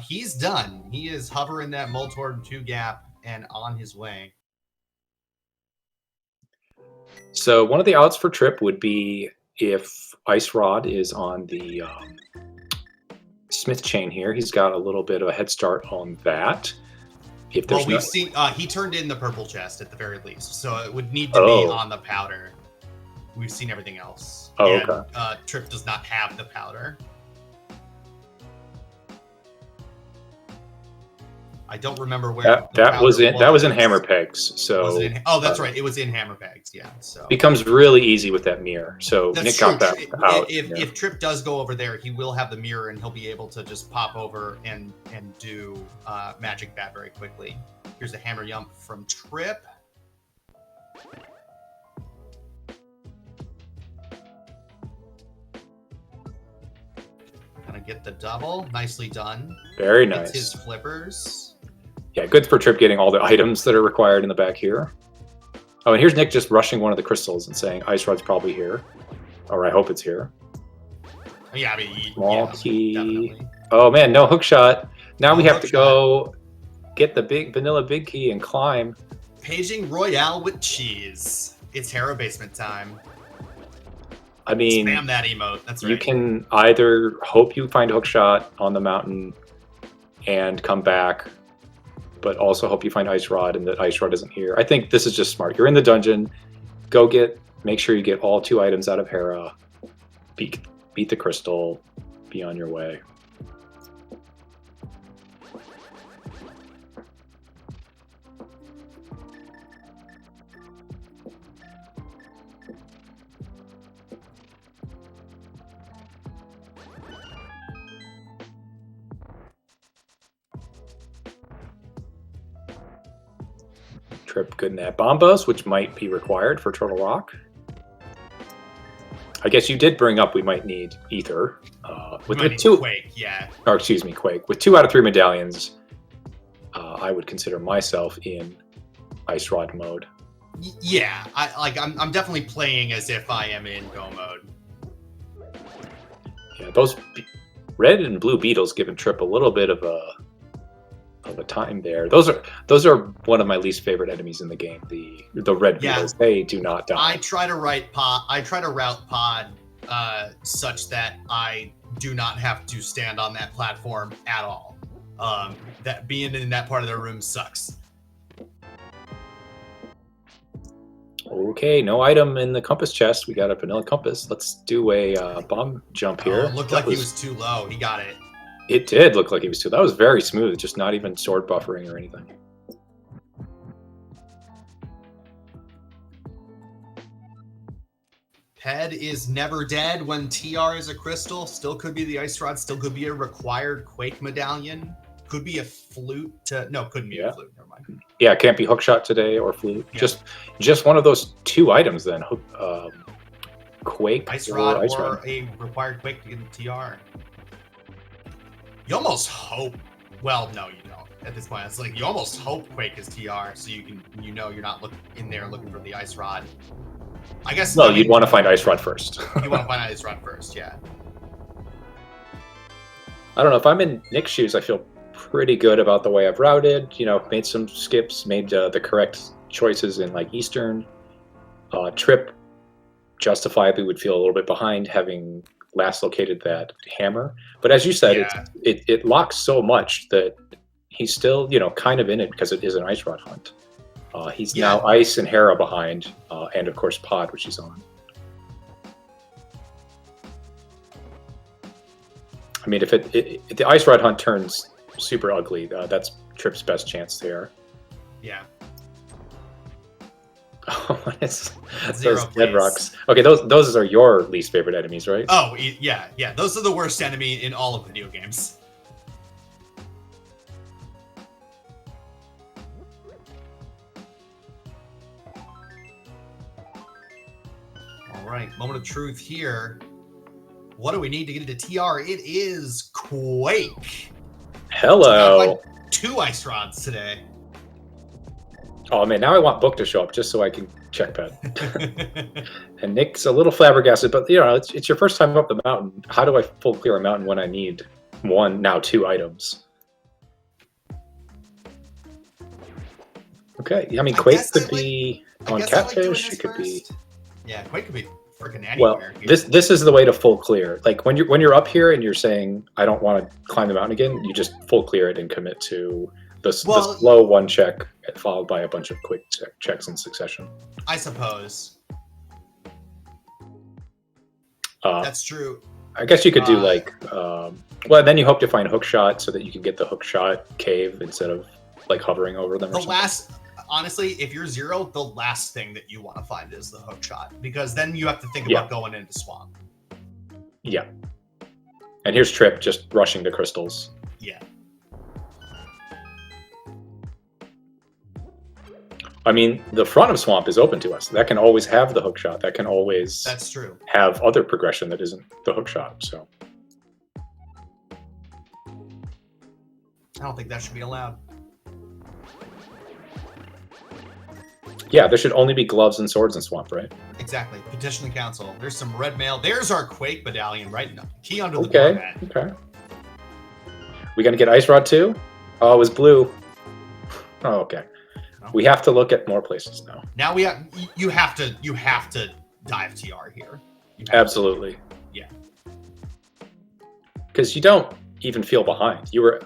he's done. He is hovering that Moltorb 2 gap and on his way. So one of the outs for Trip would be if Ice Rod is on the Smith chain here. He's got a little bit of a head start on that. If there's we've seen he turned in the purple chest at the very least, so it would need to be on the powder. We've seen everything else. Okay. Trip does not have the powder. I don't remember where that was in Hammer Pegs. So that's right. It was in Hammer Pegs. Yeah. So becomes really easy with that mirror. So that's Nick true. got that out. If Trip does go over there, he will have the mirror and he'll be able to just pop over and do Magic Bat very quickly. Here's a Hammer Yump from Trip. Gonna get the double. Nicely done. Very nice. Hits his flippers. Yeah, good for Trip getting all the items that are required in the back here. Oh, and here's Nick just rushing one of the crystals and saying, Ice Rod's probably here. Or I hope it's here. Yeah, I mean, small key. Definitely. Oh man, no hook shot. Now we have to go get the big vanilla big key and climb. Paging Royale with cheese. It's Harrow Basement time. I mean, spam that emote. That's right. You can either hope you find hook shot on the mountain and come back, but also hope you find Ice Rod and that Ice Rod isn't here. I think this is just smart. You're in the dungeon. Make sure you get all 2 items out of Hera. Beat the crystal. Be on your way. Trip good in that Bombos, which might be required for Turtle Rock. I guess you did bring up we might need Ether. With Might need two, Quake, yeah. or excuse me, Quake. With 2 out of 3 medallions, I would consider myself in Ice Rod mode. Yeah, I'm definitely playing as if I am in Go mode. Yeah, those red and blue beetles giving Trip a little bit of a time there. Those are one of my least favorite enemies in the game. The red beetles, they do not die. I try to route pod such that I do not have to stand on that platform at all. That being in that part of the room sucks. Okay, no item in the compass chest. We got a vanilla compass. Let's do a bomb jump here. It looked like he was too low. He got it. It did look like he was too. That was very smooth, just not even sword buffering or anything. Ped is never dead when TR is a crystal. Still could be the Ice Rod. Still could be a required Quake medallion. Could be a flute. No, couldn't be a flute. Never mind. Yeah, it can't be hookshot today or flute. Yeah. Just one of those 2 items then. Quake Ice Rod or a required Quake to get the TR. You almost hope. Well, no, you don't. At this point, it's like you almost hope Quake is TR, so you're not looking for the Ice Rod. I guess. No, you'd want to find Ice Rod first. You want to find Ice Rod first, yeah. I don't know if I'm in Nick's shoes. I feel pretty good about the way I've routed. Made some skips, made the correct choices in like Eastern. Trip justifiably would feel a little bit behind having last located that hammer, but as you said, it locks so much that he's still kind of in it because it is an Ice Rod hunt. He's now Ice and Hera behind, and of course Pod, which he's on. I mean, if the Ice Rod hunt turns super ugly, that's Trip's best chance there. Yeah. Oh, it's those dead rocks. Okay, those are your least favorite enemies, right? Oh, yeah. Those are the worst enemy in all of video games. All right, moment of truth here. What do we need to get into TR? It is Quake. Hello. 2 Ice Rods today. Oh man, now I want Book to show up just so I can check Ped. And Nick's a little flabbergasted, but it's your first time up the mountain. How do I full clear a mountain when I need 2 items? Okay, I mean Quake could be on Catfish. It could be. Yeah, Quake could be freaking anywhere. Well, this is the way to full clear. Like when you're up here and you're saying I don't want to climb the mountain again, you just full clear it and commit to the slow 1 check followed by a bunch of quick checks in succession. I suppose. That's true. I guess you could do well, then you hope to find hook shot so that you can get the hook shot cave instead of like hovering over them. Honestly, if you're 0, the last thing that you want to find is the hook shot, because then you have to think about going into swamp. Yeah. And here's Trip just rushing to crystals. Yeah. I mean, the front of swamp is open to us. That can always have the hook shot. That can always That's true. have other progression that isn't the hook shot. So I don't think that should be allowed. Yeah, there should only be gloves and swords in swamp, right? Exactly. Petition the council. There's some red mail. There's our Quake medallion right now. Key under the door, man. Okay. We gonna get Ice Rod too? Oh, it was blue. Oh, okay. No. We have to look at more places now. Now you have to dive TR here. Absolutely. Yeah. Because you don't even feel behind. You were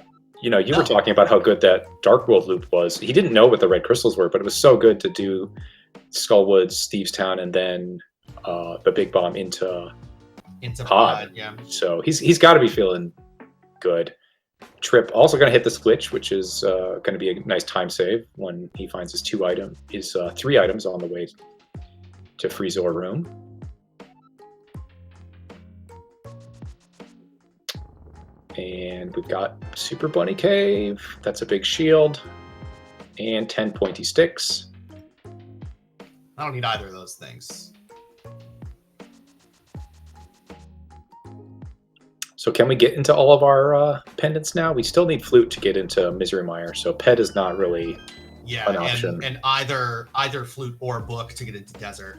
talking about how good that Dark World loop was. He didn't know what the red crystals were, but it was so good to do Skullwoods, Steve's Town, and then the big bomb into Pod. Yeah. So he's got to be feeling good. Trip also going to hit the switch, which is going to be a nice time save when he finds his 3 items on the way to Freezor room. And we've got Super Bunny Cave. That's a big shield. And 10 pointy sticks. I don't need either of those things. So can we get into all of our pendants now? We still need Flute to get into Misery Mire, so Pet is not really an option. and either Flute or Book to get into Desert.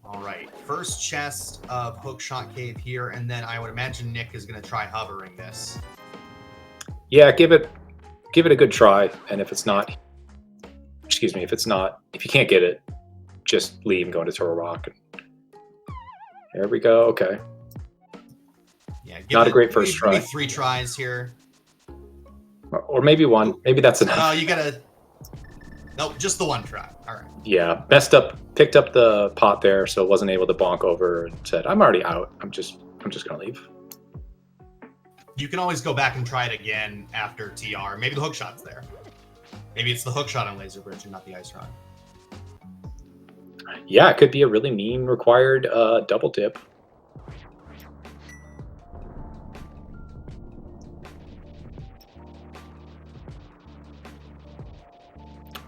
All right, first chest of Hookshot Cave here, and then I would imagine Nick is going to try hovering this. Yeah, give it a good try, and if it's not, if you can't get it, just leave and go into Turtle Rock. There we go. Okay. Yeah, not a great first try. Maybe 3 tries here, or maybe 1. Maybe that's enough. No, you gotta. Nope, just the 1 try. All right. Yeah, messed up. Picked up the pot there, so wasn't able to bonk over, and said, "I'm already out. I'm just gonna leave." You can always go back and try it again after TR. Maybe the hookshot's there. Maybe it's the hookshot on Laser Bridge and not the ice rod. Yeah, it could be a really mean required double dip.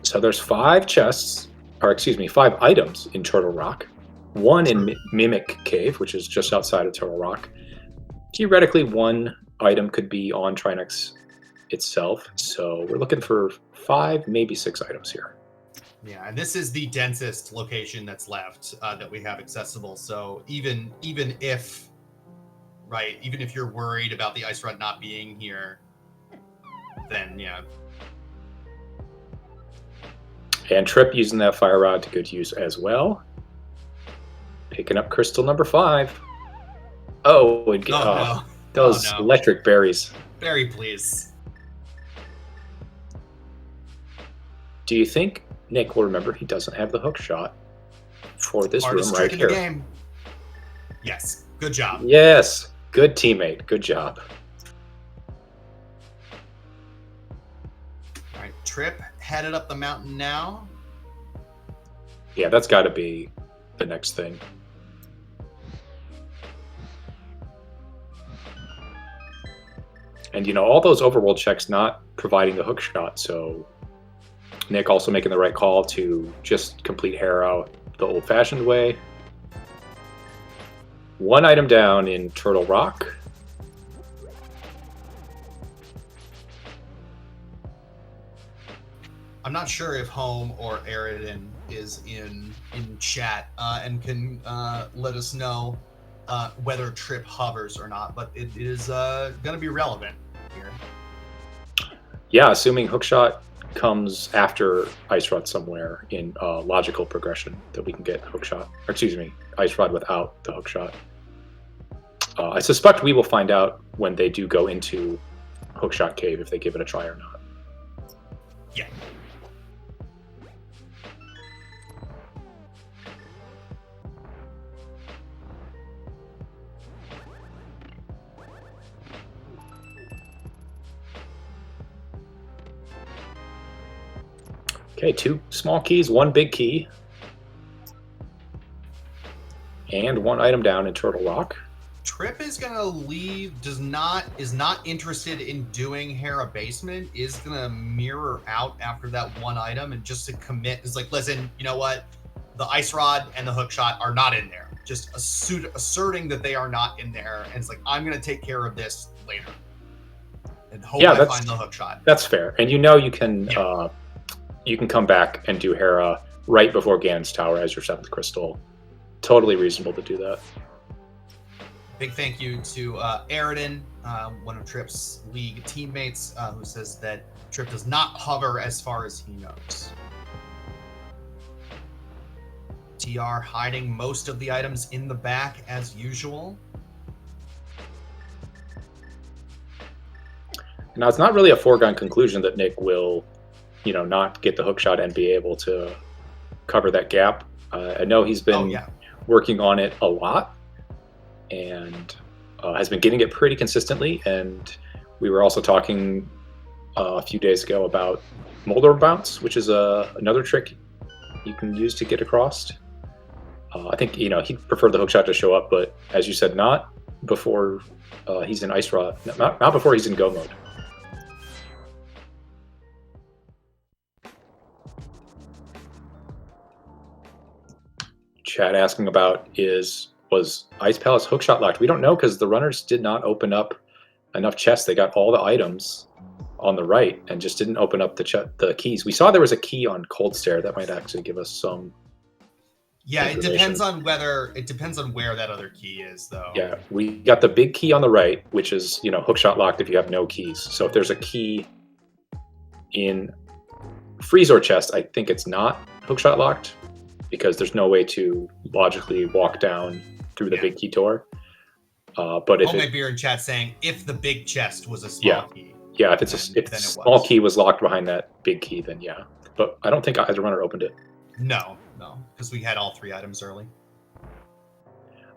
So there's 5 chests, or excuse me, 5 items in Turtle Rock. 1 in Mimic Cave, which is just outside of Turtle Rock. Theoretically, 1 item could be on Trinex itself. So we're looking for 5, maybe 6 items here. Yeah, and this is the densest location that's left that we have accessible. So even if you're worried about the ice rod not being here, then yeah. And Trip using that fire rod to good use as well. Picking up crystal number 5. Oh, no. Those electric berries. Berry, please. Do you think Nick will remember he doesn't have the hook shot for this room right here? Game. Yes. Good job. Yes. Good teammate. Good job. All right. Trip headed up the mountain now. Yeah, that's got to be the next thing. And, all those overworld checks not providing the hook shot, so Nick also making the right call to just complete Harrow the old-fashioned way. 1 item down in Turtle Rock. I'm not sure if Home or Aridin is in chat and can let us know whether Trip hovers or not, but it is going to be relevant here. Yeah, assuming hookshot comes after Ice Rod somewhere in logical progression that we can get hookshot, or excuse me, Ice Rod without the hookshot. I suspect we will find out when they do go into Hookshot Cave if they give it a try or not. Yeah. Okay, 2 small keys, 1 big key. And 1 item down in Turtle Rock. Trip is gonna leave, is not interested in doing Hera Basement, is gonna mirror out after that 1 item, and just to commit is like, listen, you know what? The ice rod and the hookshot are not in there. Just asserting that they are not in there, and it's like, I'm gonna take care of this later. And hope I find the hookshot. That's fair. And you can come back and do Hera right before Ganon's Tower as your 7th crystal. Totally reasonable to do that. Big thank you to Aridin, one of Trip's league teammates, who says that Trip does not hover as far as he knows. TR hiding most of the items in the back as usual. Now, it's not really a foregone conclusion that Nick will, not get the hookshot and be able to cover that gap. I know he's been working on it a lot and has been getting it pretty consistently. And we were also talking a few days ago about Moldor Bounce, which is another trick you can use to get across. I think, he'd prefer the hookshot to show up, but as you said, not before he's in Ice Rod, not before he's in Go mode. Chat asking about, is was Ice Palace hookshot locked? We don't know because the runners did not open up enough chests. They got all the items on the right and just didn't open up the keys. We saw there was a key on Cold Stare that might actually give us some. Yeah, it depends on where that other key is, though. Yeah, we got the big key on the right, which is, you know, hookshot locked if you have no keys. So if there's a key in Freezor chest, I think it's not hookshot locked because there's no way to logically walk down through the big key door. But if Homemade Beer in chat saying if the big chest was a small key. Yeah, if it's a small key was locked behind that big key, then yeah. But I don't think either runner opened it. No, because we had all 3 items early.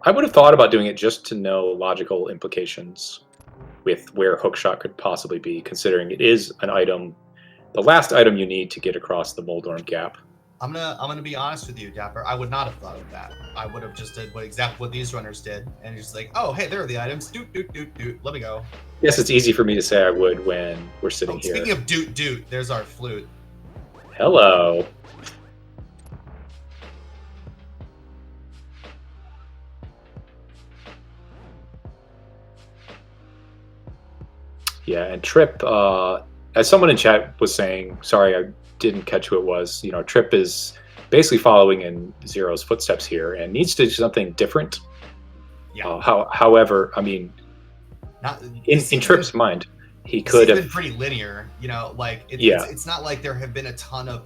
I would have thought about doing it just to know logical implications with where hookshot could possibly be, considering it is an item, the last item you need to get across the Moldorm gap. I'm gonna be honest with you, Dapper. I would not have thought of that. I would have just did exactly what these runners did, and just like, oh, hey, there are the items. Doot doot doot doot. Let me go. Yes, it's easy for me to say I would when we're sitting here. Speaking of doot doot, there's our flute. Hello. Yeah, and Trip, as someone in chat was saying, sorry, I didn't catch who it was. You know, Trip is basically following in Zero's footsteps here and needs to do something different. Yeah. However, I mean, in Trip's mind, he could have been pretty linear. You know, like it's not like there have been a ton of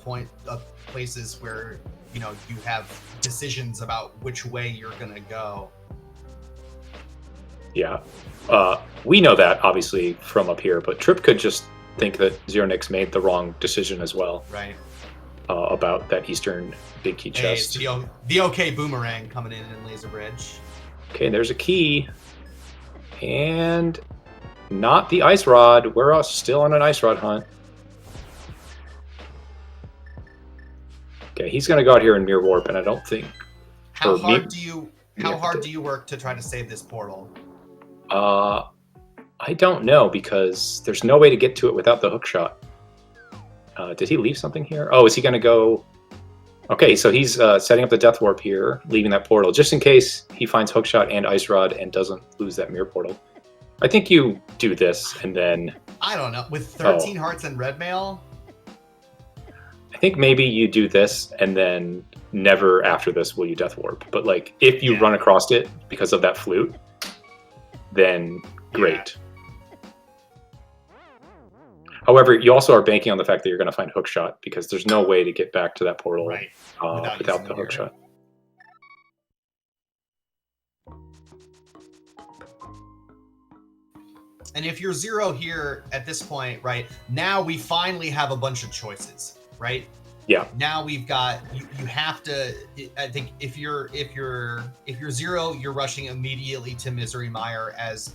places where you know you have decisions about which way you're gonna go. Yeah, we know that obviously from up here, but Trip could just think that Zero Nix made the wrong decision as well. Right. About that eastern big key chest. Hey, it's the OK Boomerang coming in Laser Bridge. Okay, there's a key, and not the ice rod. We're still on an ice rod hunt. Okay, he's gonna go out here and mirror warp, and I don't think. How hard do you work to try to save this portal? I don't know because there's no way to get to it without the hook shot. Did he leave something here? Oh, is he gonna go? Okay, so he's setting up the death warp here, leaving that portal just in case he finds hookshot and ice rod and doesn't lose that mirror portal. I think you do this and then. I don't know. With 13 hearts and red mail. I think maybe you do this and then never after this will you death warp. But like if you run across it because of that flute, then great. However, you also are banking on the fact that you're going to find hookshot because there's no way to get back to that portal without the hookshot. And if you're Zero here at this point, right, now we finally have a bunch of choices, right? Yeah. Now we've got you have to. I think if you're Zero, you're rushing immediately to Misery Mire, as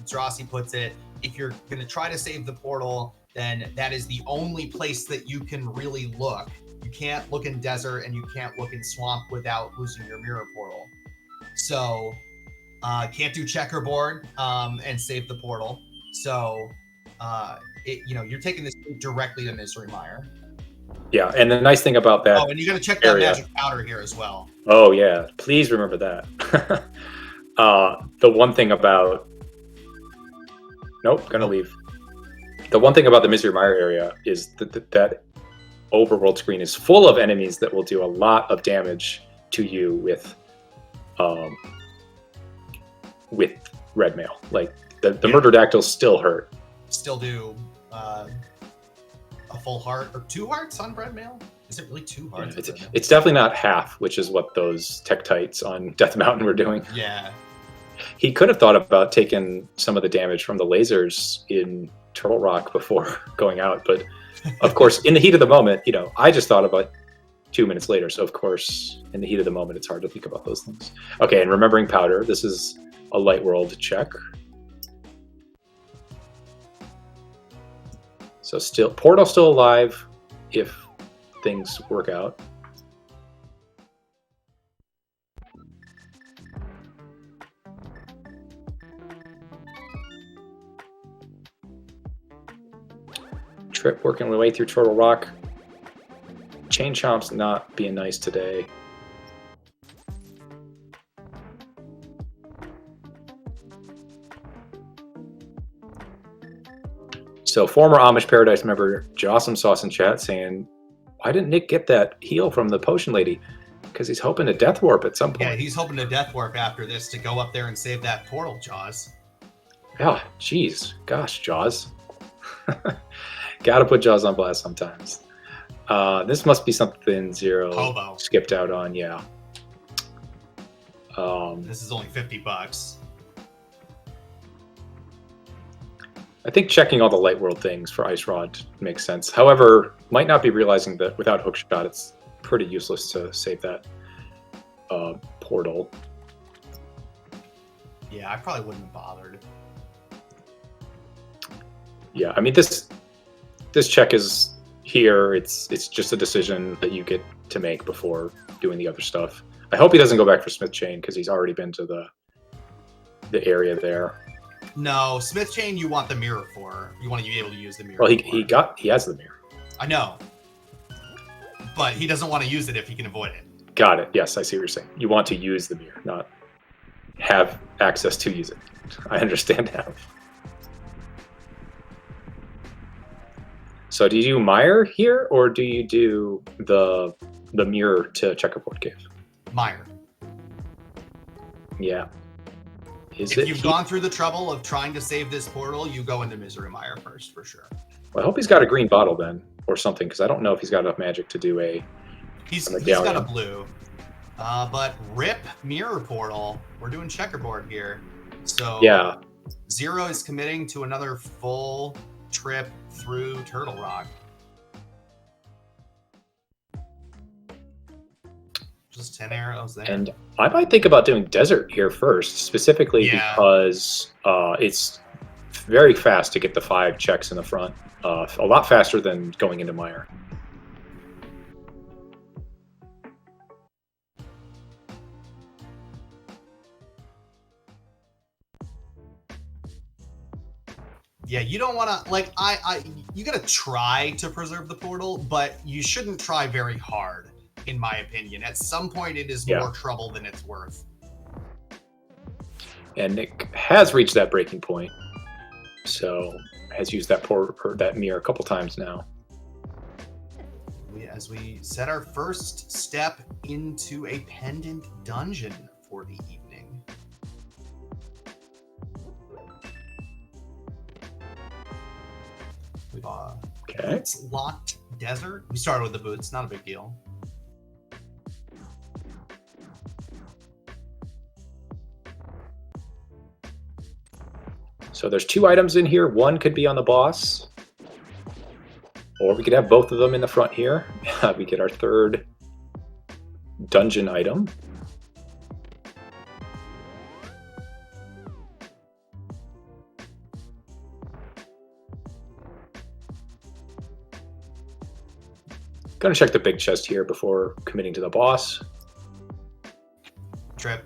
Drossi puts it. If you're going to try to save the portal, then that is the only place that you can really look. You can't look in desert and you can't look in swamp without losing your mirror portal. So can't do checkerboard and save the portal. So you're taking this directly to Misery Mire. Yeah, and the nice thing about that. Oh, and you got to check that magic powder here as well. Oh yeah, please remember that. The one thing about. Nope, gonna leave. The one thing about the Misery Mire area is that overworld screen is full of enemies that will do a lot of damage to you with red mail. Like the Murderdactyls still hurt. Still do a full heart or 2 hearts on red mail? Is it really 2 hearts? Yeah, it's definitely not half, which is what those Tektites on Death Mountain were doing. Yeah. He could have thought about taking some of the damage from the lasers in Turtle Rock before going out, but of course, in the heat of the moment, I just thought about 2 minutes later. So of course, in the heat of the moment, it's hard to think about those things. Okay, and remembering powder, this is a light world check. So portal still alive if things work out. Trip working my way through Turtle Rock. Chain Chomp's not being nice today. So former Amish Paradise member Jossum Sauce in chat saying, why didn't Nick get that heal from the potion lady? Because he's hoping to death warp at some point. Yeah, he's hoping to death warp after this to go up there and save that portal, Jaws. Oh, jeez. Gosh, Jaws. Gotta put Jaws on blast sometimes. This must be something Zero Hobo skipped out on, yeah. This is only $50. I think checking all the Light World things for Ice Rod makes sense. However, might not be realizing that without Hookshot, it's pretty useless to save that portal. Yeah, I probably wouldn't have bothered. Yeah, I mean this check is here. It's just a decision that you get to make before doing the other stuff. I hope he doesn't go back for Smith Chain because he's already been to the area there. No, Smith Chain you want the mirror for. You want to be able to use the mirror. Well, he has the mirror. I know. But he doesn't want to use it if he can avoid it. Got it. Yes, I see what you're saying. You want to use the mirror, not have access to use it. I understand now. So do you do Mire here, or do you do the mirror to Checkerboard Cave? Mire. Yeah. If you've gone through the trouble of trying to save this portal, you go into Misery Mire first, for sure. Well, I hope he's got a green bottle then, or something, because I don't know if he's got enough magic to do He's got a blue. But rip mirror portal. We're doing checkerboard here. So yeah. Zero is committing to another full trip through Turtle Rock. Just 10 arrows there. And I might think about doing Desert here first, specifically because it's very fast to get the 5 checks in the front. A lot faster than going into Mire. Yeah, you don't want to, like, you got to try to preserve the portal, but you shouldn't try very hard, in my opinion. At some point, it is more trouble than it's worth. And Nick has reached that breaking point, so has used that mirror a couple times now. As we set our first step into a pendant dungeon for the evening. We've boots locked desert. We started with the boots, not a big deal. So there's 2 items in here. One could be on the boss, or we could have both of them in the front here. We get our 3rd dungeon item. Gonna check the big chest here before committing to the boss. Trip,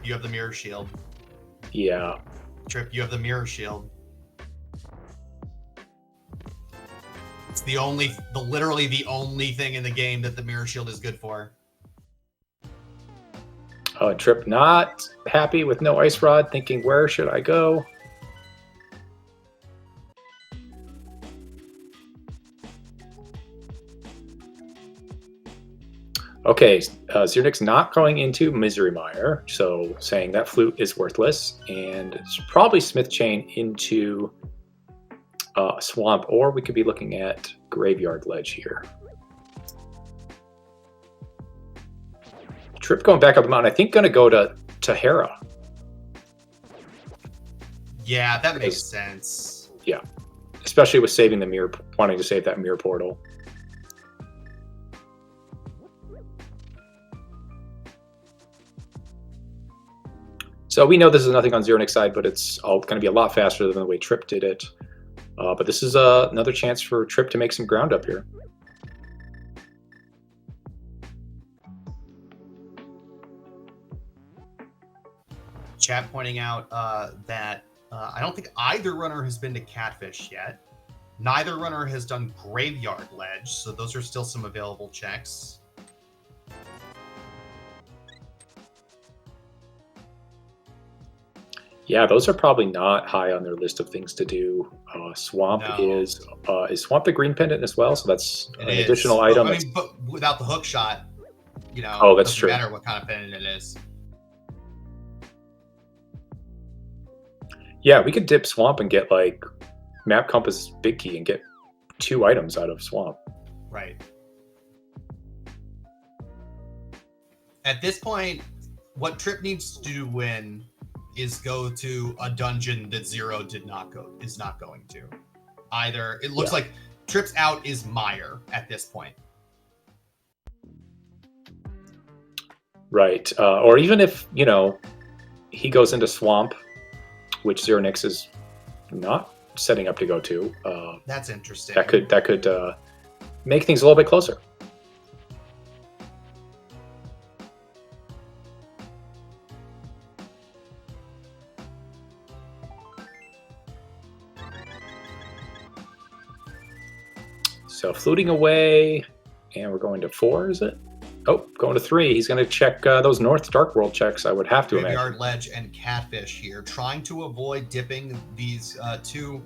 you have the mirror shield. Yeah. Trip, you have the mirror shield. It's literally the only thing in the game that the mirror shield is good for. Trip not happy with no ice rod, thinking, where should I go? Okay, Zirnik's not going into Misery Mire, so saying that flute is worthless, and it's probably Smith Chain into Swamp, or we could be looking at Graveyard Ledge here. Trip going back up the mountain, I think going to go to Hera. Yeah, that makes sense. Yeah, especially with saving the mirror, wanting to save that mirror portal. So we know this is nothing on Zirnik's side, but it's all going to be a lot faster than the way Trip did it. But this is another chance for Trip to make some ground up here. Chat pointing out that I don't think either runner has been to Catfish yet. Neither runner has done Graveyard Ledge, so those are still some available checks. Yeah, those are probably not high on their list of things to do. Swamp No. is Swamp the green pendant as well? So that's It an is. additional But, item. I mean, but without the hook shot, you know, Oh, that's doesn't true. matter what kind of pendant it is. Yeah, we could dip Swamp and get like Map Compass Big Key and get 2 items out of Swamp. Right. At this point, what Trip needs to do win is go to a dungeon that Zero is not going to. Either it looks like Trip's out is Mire at this point. Right. Or even if, you know, he goes into Swamp, which Zero Nix is not setting up to go to. That's interesting. That could make things a little bit closer. So fluting away, and we're going to 4, is it? Oh, going to 3. He's going to check those North Dark World checks, I would have to imagine. Graveyard Ledge and Catfish here, trying to avoid dipping these 2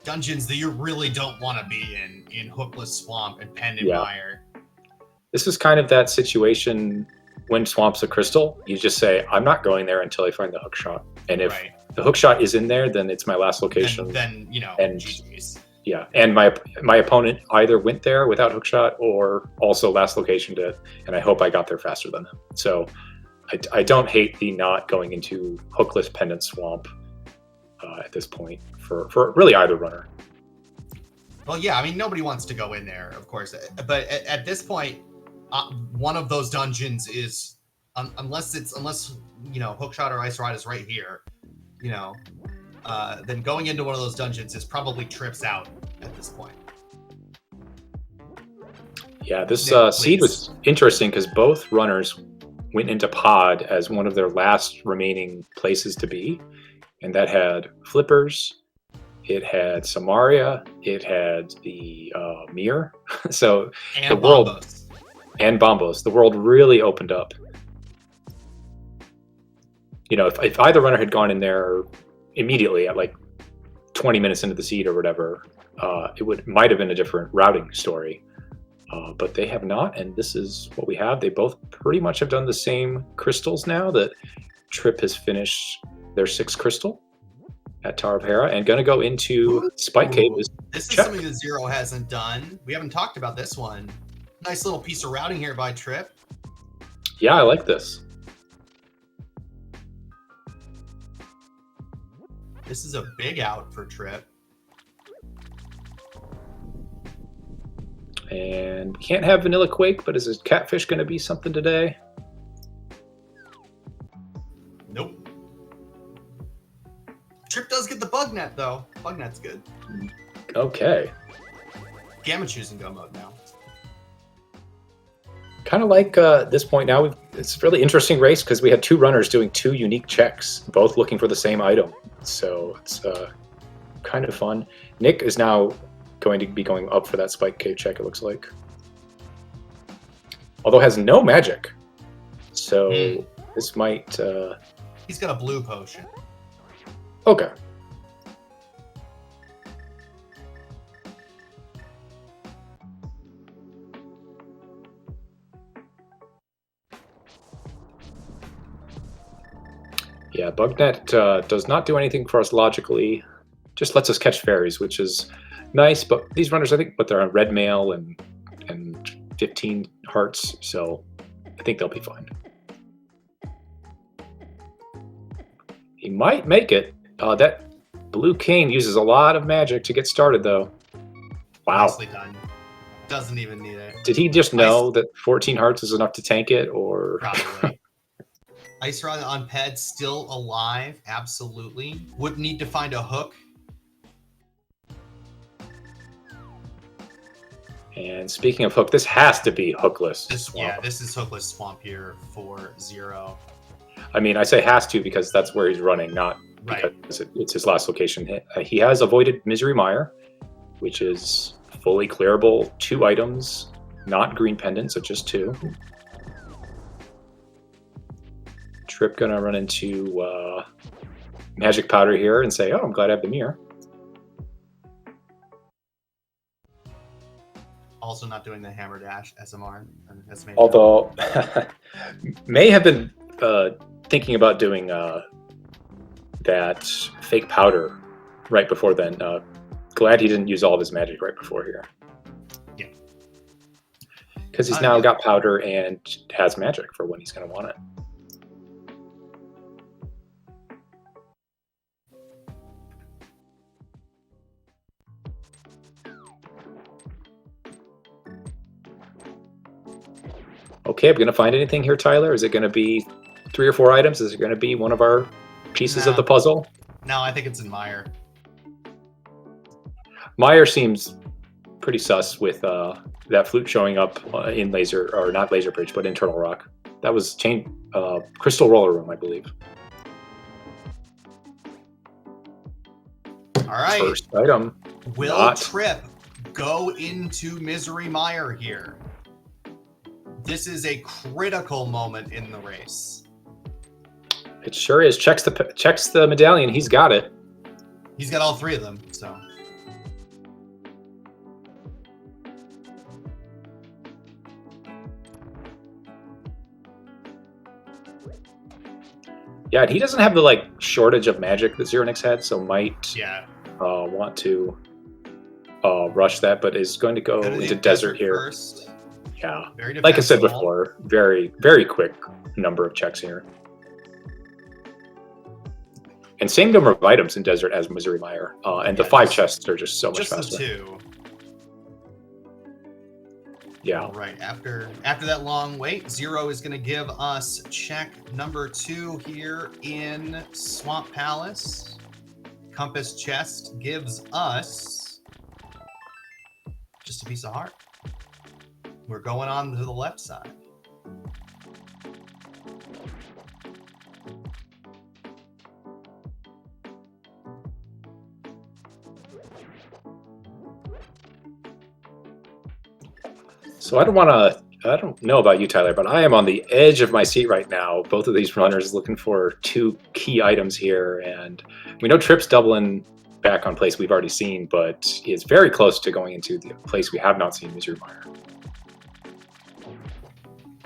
dungeons that you really don't want to be in Hookless Swamp and Pendant Mire. This is kind of that situation when Swamp's a crystal. You just say, I'm not going there until I find the hook shot. And if the hook shot is in there, then it's my last location. Then you know, and GG's. Yeah, and my opponent either went there without hookshot or also last location did, and I hope I got there faster than him. So I don't hate the not going into hookless pendant swamp at this point for really either runner. Well, yeah, I mean, nobody wants to go in there, of course, but at this point, one of those dungeons is unless you know, hookshot or ice rod is right here, you know. Then going into one of those dungeons is probably Trips out at this point. Yeah, this seed was interesting because both runners went into pod as one of their last remaining places to be, and that had flippers, it had Samaria, it had the mirror, so and the world Bombos. And Bombos. The world really opened up. You know, if either runner had gone in there immediately at like 20 minutes into the seed or whatever, it might have been a different routing story, but they have not, and this is what we have. They both pretty much have done the same crystals now that Trip has finished their 6th crystal at Tower of Hera and gonna go into Spike Cave. This is something that Zero hasn't done. We haven't talked about this one. Nice little piece of routing here by Trip. Yeah, I like this. This is a big out for Trip. And we can't have Vanilla Quake, but is his Catfish going to be something today? Nope. Trip does get the Bug Net, though. Bug Net's good. Okay. Gamma choosing go mode now. Kind of like this point now, it's a really interesting race because we had 2 runners doing 2 unique checks, both looking for the same item. So it's kind of fun. Nick is now going to be going up for that Spike Cave check, it looks like. Although has no magic. So this might... He's got a blue potion. Okay. Yeah, BugNet does not do anything for us logically. Just lets us catch fairies, which is nice. But these runners, I think, they're on red mail and 15 hearts, so I think they'll be fine. He might make it. That blue cane uses a lot of magic to get started, though. Wow. Nicely done. Doesn't even need it. Did he just know that 14 hearts is enough to tank it, or? Probably. Ice Rod on Ped still alive, absolutely. Would need to find a hook. And speaking of hook, this has to be hookless. Yeah, this is hookless swamp here for Zero. I mean, I say has to because that's where he's running, not because it's his last location hit. He has avoided Misery Mire, which is fully clearable. 2 items, not green pendant, so just 2. Trip gonna run into magic powder here and say, oh, I'm glad I have the mirror. Also not doing the hammer dash SMR. Although, may have been thinking about doing that fake powder right before then. Glad he didn't use all of his magic right before here. Yeah. Because he's now got powder and has magic for when he's going to want it. Okay, are we going to find anything here, Tyler? Is it going to be 3 or 4 items? Is it going to be one of our pieces of the puzzle? No, I think it's in Meyer. Meyer seems pretty sus with that flute showing up in laser, or not laser bridge, but internal rock. That was crystal roller room, I believe. All right. First item. Will Trip go into Misery Mire here? This is a critical moment in the race. It sure is. Checks the medallion. He's got it. He's got all 3 of them, so. Yeah, he doesn't have the shortage of magic that Zeronix had, so might want to rush that, but is going to go into desert here. First. Yeah, Very like I said before, very, very quick number of checks here. And same number of items in desert as Misery Mire, and the 5 chests are just so much faster. Just the 2. Yeah. All right. After that long wait, Zero is going to give us check number 2 here in Swamp Palace. Compass chest gives us just a piece of heart. We're going on to the left side. So I don't know about you, Tyler, but I am on the edge of my seat right now. Both of these runners looking for 2 key items here, and we know Trip's doubling back on place we've already seen, but he is very close to going into the place we have not seen, Misery Mire.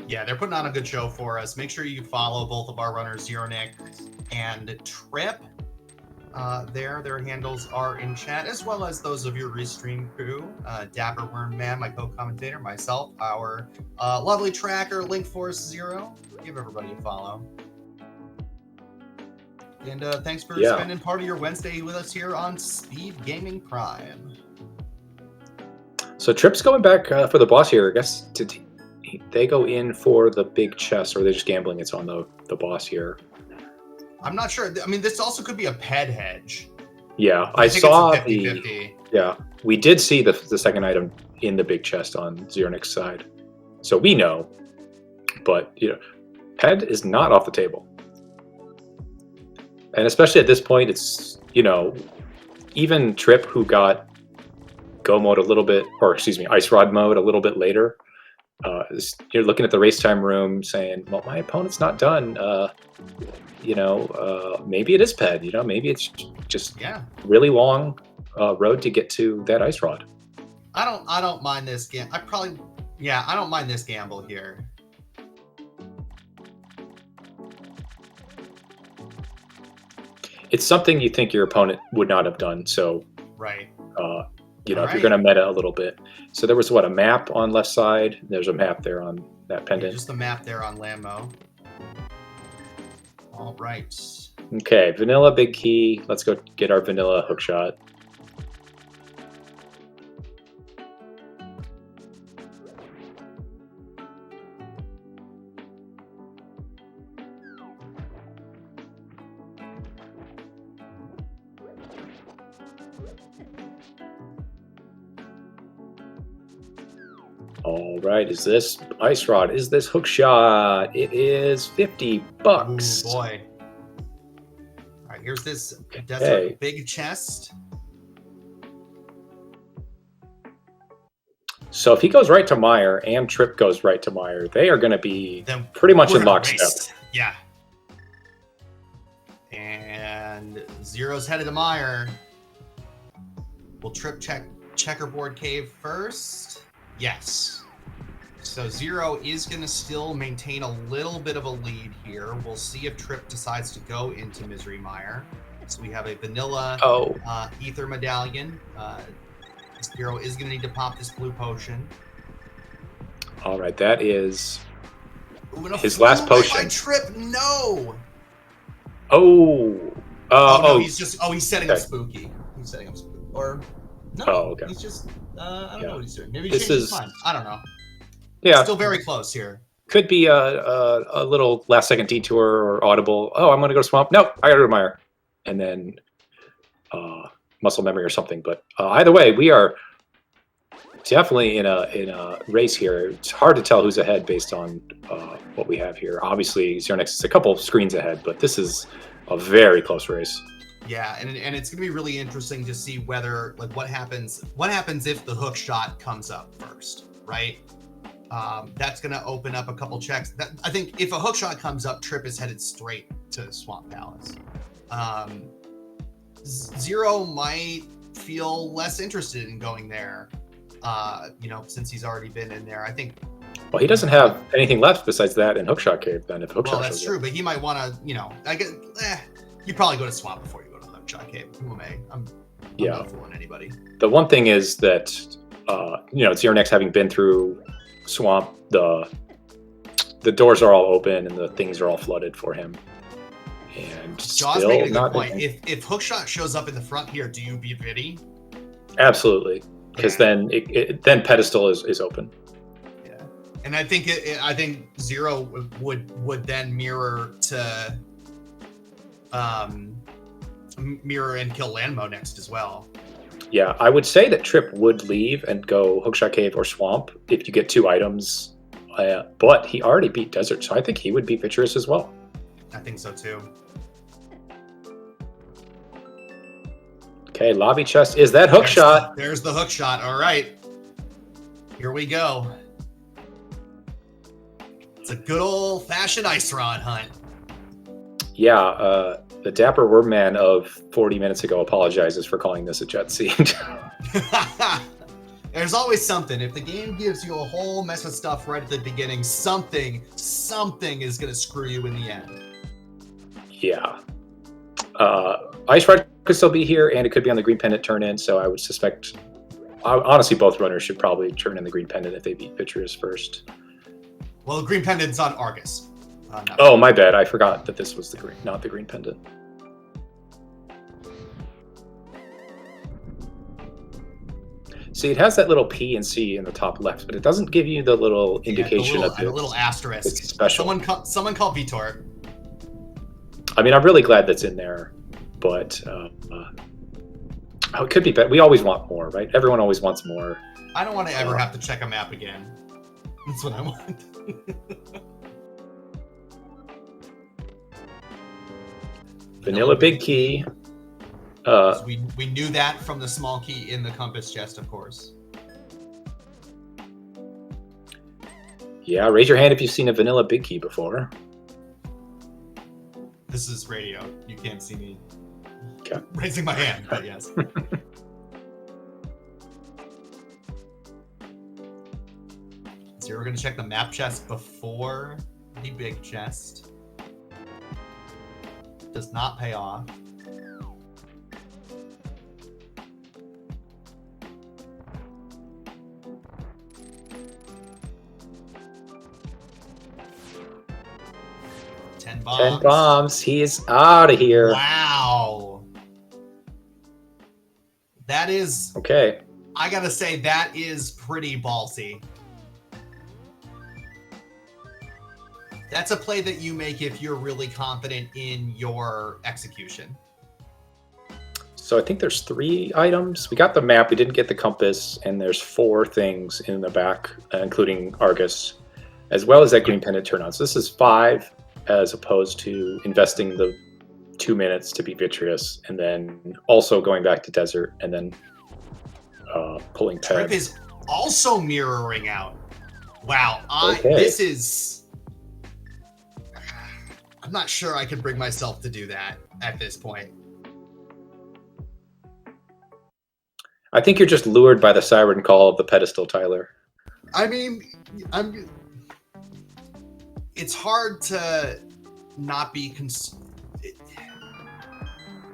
Yeah, they're putting on a good show for us. Make sure you follow both of our runners, Zeronik and Trip. Their handles are in chat, as well as those of your restream crew. Dapper Worm Man, my co-commentator, myself, our lovely tracker, Link Force Zero. Give everybody a follow. And thanks for spending part of your Wednesday with us here on SpeedGaming Prime. So Trip's going back for the boss here. I guess did they go in for the big chest, or are they just gambling it's on the boss here? I'm not sure. I mean, this also could be a ped hedge. Yeah, I saw we did see the second item in the big chest on Zeronix's side, so we know. But ped is not off the table, and especially at this point, it's even Trip, who got go mode a little bit, or excuse me, ice rod mode a little bit later. You're looking at the race time room saying, well, my opponent's not done. Maybe it is ped, maybe it's just really long road to get to that ice rod. I don't mind this I don't mind this gamble here. It's something you think your opponent would not have done, so right. If you're going to meta a little bit. So there was a map on left side. There's a map there on that pendant. Just the map there on Lambo. All right. Okay, vanilla big key. Let's go get our vanilla hook shot. All right, is this ice rod? Is this hook shot? It is $50. Ooh, boy. All right, here's this desert big chest. So if he goes right to Mire and Trip goes right to Mire, they are going to be pretty much in lockstep. Yeah. And Zero's headed to Mire. Will Trip check checkerboard cave first? Yes. So Zero is going to still maintain a little bit of a lead here. We'll see if Trip decides to go into Misery Mire. So we have a vanilla ether medallion. Zero is going to need to pop this blue potion. All right, that is Ooh, his last potion. By Trip, no. No, he's setting up spooky. He's setting up spooky. Or no, okay. He's just I don't know what he's doing. Maybe this is fine. I don't know. Yeah, still very close here. Could be a little last second detour or audible. Oh, I'm gonna go swamp. No, I gotta go to Mire, and then muscle memory or something. But either way, we are definitely in a race here. It's hard to tell who's ahead based on what we have here. Obviously, Zeronex is a couple screens ahead, but this is a very close race. Yeah, and it's gonna be really interesting to see whether what happens if the hook shot comes up first, right? That's gonna open up a couple checks. I think if a hook shot comes up, Trip is headed straight to Swamp Palace. Zero might feel less interested in going there, since he's already been in there. I think. Well, he doesn't have anything left besides that and Hookshot Cave. Then, if Hookshot. Well, that's true, but he might want to. You probably go to Swamp before you go to Hookshot Cave. Who am I? I'm not fooling anybody. The one thing is that Zeronex having been through Swamp, the doors are all open and the things are all flooded for him. And Jaw's making a good point. If Hookshot shows up in the front here, do you beat Viddy? Absolutely, because then then Pedestal is open. Yeah, and I think Zero would then mirror to mirror and kill Landmo next as well. Yeah, I would say that Trip would leave and go Hookshot Cave or Swamp if you get 2 items, but he already beat Desert, so I think he would beat Vitreous as well. I think so too. Okay, lobby chest. Is that Hookshot? There's the Hookshot. All right, here we go. It's a good old-fashioned ice rod hunt. Yeah, the Dapper Wormman of 40 minutes ago apologizes for calling this a jet seat. There's always something. If the game gives you a whole mess of stuff right at the beginning, something is going to screw you in the end. Yeah. Ice Rod could still be here, and it could be on the green pendant turn in, so I would suspect... honestly, both runners should probably turn in the green pendant if they beat Vitreous first. Well, the green pendant's on Argus. Oh, my bad. I forgot that this was not the green pendant. See, it has that little P and C in the top left, but it doesn't give you the little indication of a little asterisk. It's special. Someone call Vitor. I mean, I'm really glad that's in there, but it could be better. We always want more, right? Everyone always wants more. I don't want to ever have to check a map again. That's what I want. Vanilla Big Key. We knew that from the small key in the compass chest, of course. Yeah, raise your hand if you've seen a Vanilla Big Key before. This is radio. You can't see me raising my hand, but yes. So we're going to check the map chest before the big chest. Does not pay off. $10 bombs. 10 bombs. He is out of here. Wow. That is... Okay. I gotta say, that is pretty ballsy. That's a play that you make if you're really confident in your execution. So I think there's 3 items. We got the map, we didn't get the compass, and there's 4 things in the back, including Argus, as well as that green pendant turn on. So this is 5, as opposed to investing the 2 minutes to be Vitreous, and then also going back to Desert, and then pulling Peb. Trip is also mirroring out. Wow, this is... I'm not sure I could bring myself to do that at this point. I think you're just lured by the siren call of the pedestal, Tyler. I mean, it's hard to not be.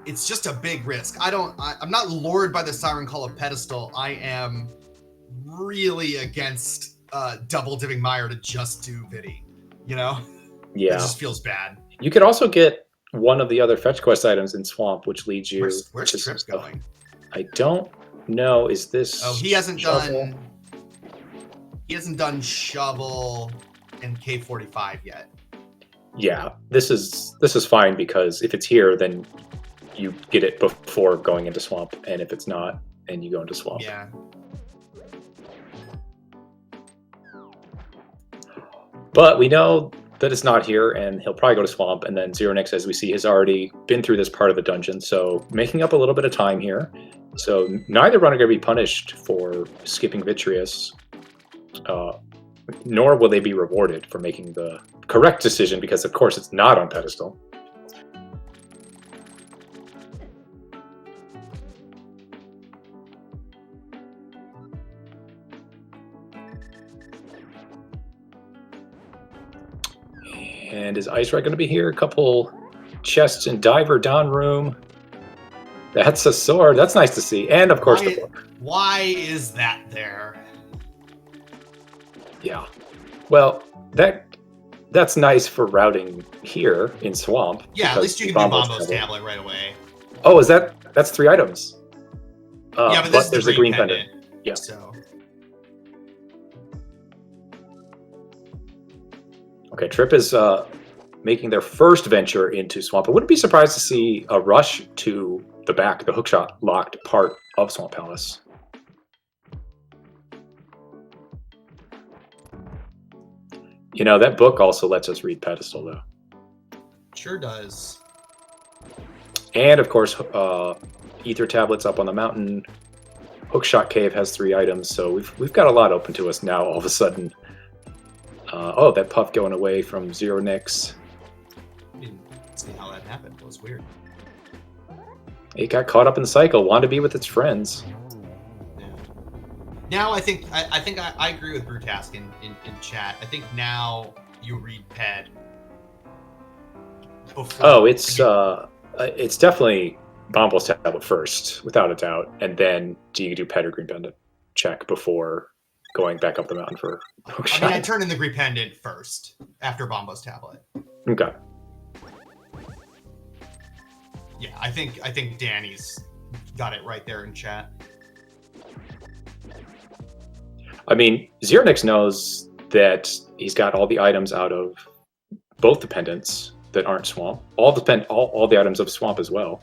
It's just a big risk. I'm not lured by the siren call of pedestal. I am really against double dipping Meyer to just do Viddy. You know? Yeah. It just feels bad. You could also get one of the other fetch quest items in Swamp, which leads you. Where's Trip going? I don't know. Is this? Oh, he hasn't Shovel? done Shovel and K45 yet. Yeah, this is fine because if it's here, then you get it before going into Swamp, and if it's not, then you go into Swamp. Yeah. But we know that it's not here, and he'll probably go to Swamp, and then Zero Nix, as we see, has already been through this part of the dungeon, so making up a little bit of time here. So neither runner going to be punished for skipping Vitreous, nor will they be rewarded for making the correct decision, because of course it's not on pedestal. And is Ice Ride going to be here? A couple chests in Diver Down Room. That's a sword. That's nice to see. And of course the book. Why is that there? Yeah. Well, that's nice for routing here in Swamp. Yeah, at least you can do Bombo's tablet right away. Oh, that's 3 items. Yeah, but there's a green pendant. Yeah. So. Okay, Trip is making their first venture into Swamp. I wouldn't be surprised to see a rush to the back, the hookshot locked part of Swamp Palace. You know, that book also lets us read pedestal, though. Sure does. And of course, ether tablets up on the mountain. Hookshot Cave has 3 items, so we've got a lot open to us now. All of a sudden. Oh, that puff going away from Zero Nix. I didn't see how that happened. It was weird. It got caught up in the cycle. Wanted to be with its friends. Yeah. Now I think I agree with Brutask in chat. I think now you read Ped. Oh, it's definitely Bombo's tablet first, without a doubt, and then do you do Ped or Green Pendant check before going back up the mountain for hookshot? I mean, I turn in the Green Pendant first after Bombo's tablet. Okay. Yeah, I think Danny's got it right there in chat. I mean, Zero Nix knows that he's got all the items out of both the pendants that aren't Swamp. All the items of Swamp as well.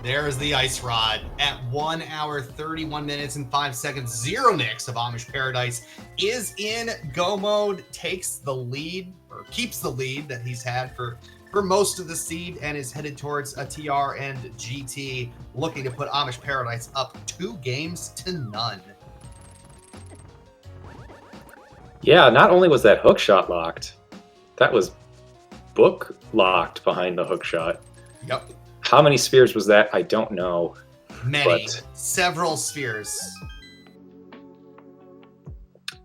There's the Ice Rod at 1 hour, 31 minutes, and 5 seconds. Zero Nix of Amish Paradise is in go mode, takes the lead, or keeps the lead that he's had for most of the seed, and is headed towards a TR and GT, looking to put Amish Paradise up 2-0. Yeah, not only was that hookshot locked, that was book locked behind the hookshot. Yep. How many spheres was that? I don't know. Many. Several spheres.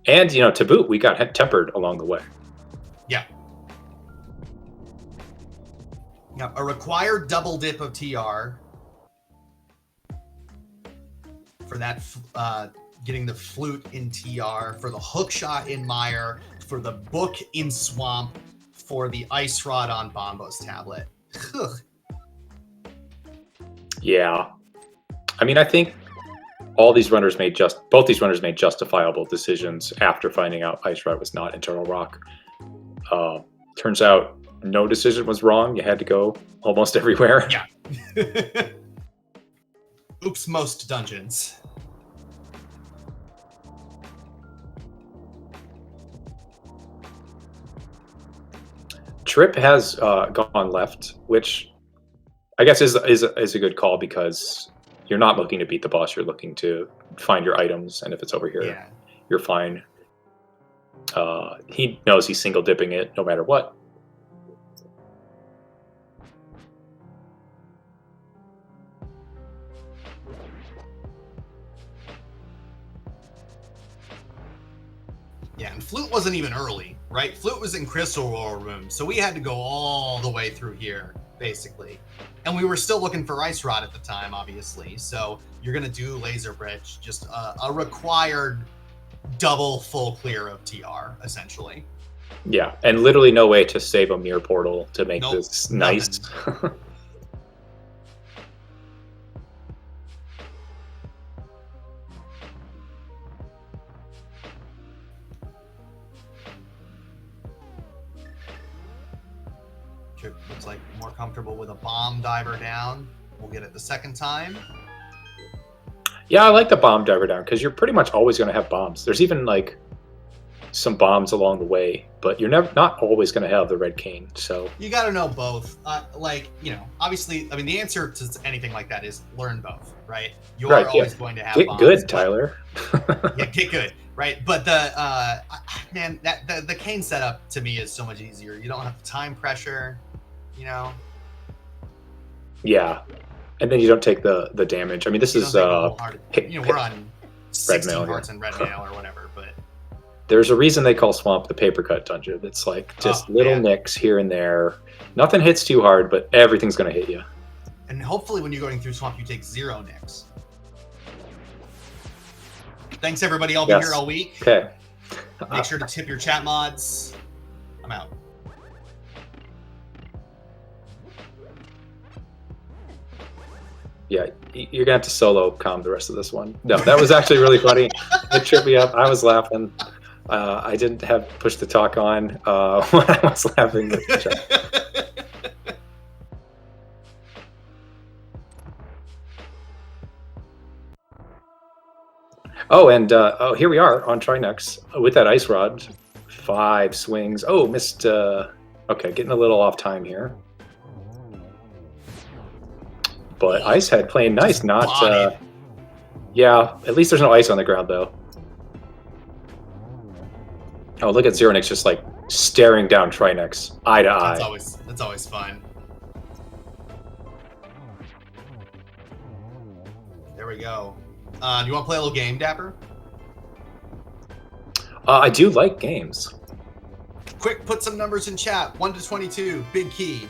And, you know, to boot, we got tempered along the way. Yeah. Now, a required double dip of TR for that, getting the flute in TR, for the hookshot in Meyer, for the book in Swamp, for the Ice Rod on Bombo's tablet. Ugh. Yeah. I mean, I think both these runners made justifiable decisions after finding out Ice Rod was not Internal Rock. Turns out no decision was wrong. You had to go almost everywhere. Yeah. Oops, most dungeons. Trip has gone left, which I guess is a good call, because you're not looking to beat the boss. You're looking to find your items, and if it's over here, yeah, you're fine. He knows he's single dipping it no matter what. Yeah, and Flute wasn't even early, right? Flute was in Crystal Roar Room, so we had to go all the way through here, basically. And we were still looking for Ice Rod at the time, obviously. So you're going to do Laser Bridge, just a required double full clear of TR, essentially. Yeah, and literally no way to save a mirror portal to make this nice. Trip looks like more comfortable with a bomb diver down. We'll get it the second time. Yeah, I like the bomb diver down because you're pretty much always going to have bombs. There's even like some bombs along the way, but you're not always going to have the red cane. So you got to know both. Like, you know, obviously, I mean, the answer to anything like that is learn both, right? You're always going to have get bombs. Get good, Tyler. Yeah, get good, right? But the man, the cane setup to me is so much easier. You don't have the time pressure, you know. Yeah, and then you don't take the damage. I mean, this is you know, we're on 16 hearts and red mail or whatever, but there's a reason they call Swamp the paper cut dungeon. It's like just little nicks here and there. Nothing hits too hard, but everything's going to hit you. And hopefully when you're going through Swamp, you take 0 nicks. Thanks, everybody. I'll be here all week. Okay. Make sure to tip your chat mods. I'm out. Yeah, you're gonna have to solo calm the rest of this one. No, that was actually really funny. It tripped me up. I was laughing. I didn't have push to talk on when I was laughing. Oh, and here we are on Trinex with that ice rod. 5 swings. Oh, missed. Okay, getting a little off time here. But Icehead playing nice, not yeah, at least there's no ice on the ground though. Oh, look at Zeronix just like staring down Trinex eye to eye. That's always fun. There we go. Do you want to play a little game, Dapper? I do like games. Quick, put some numbers in chat. 1 to 22, big key.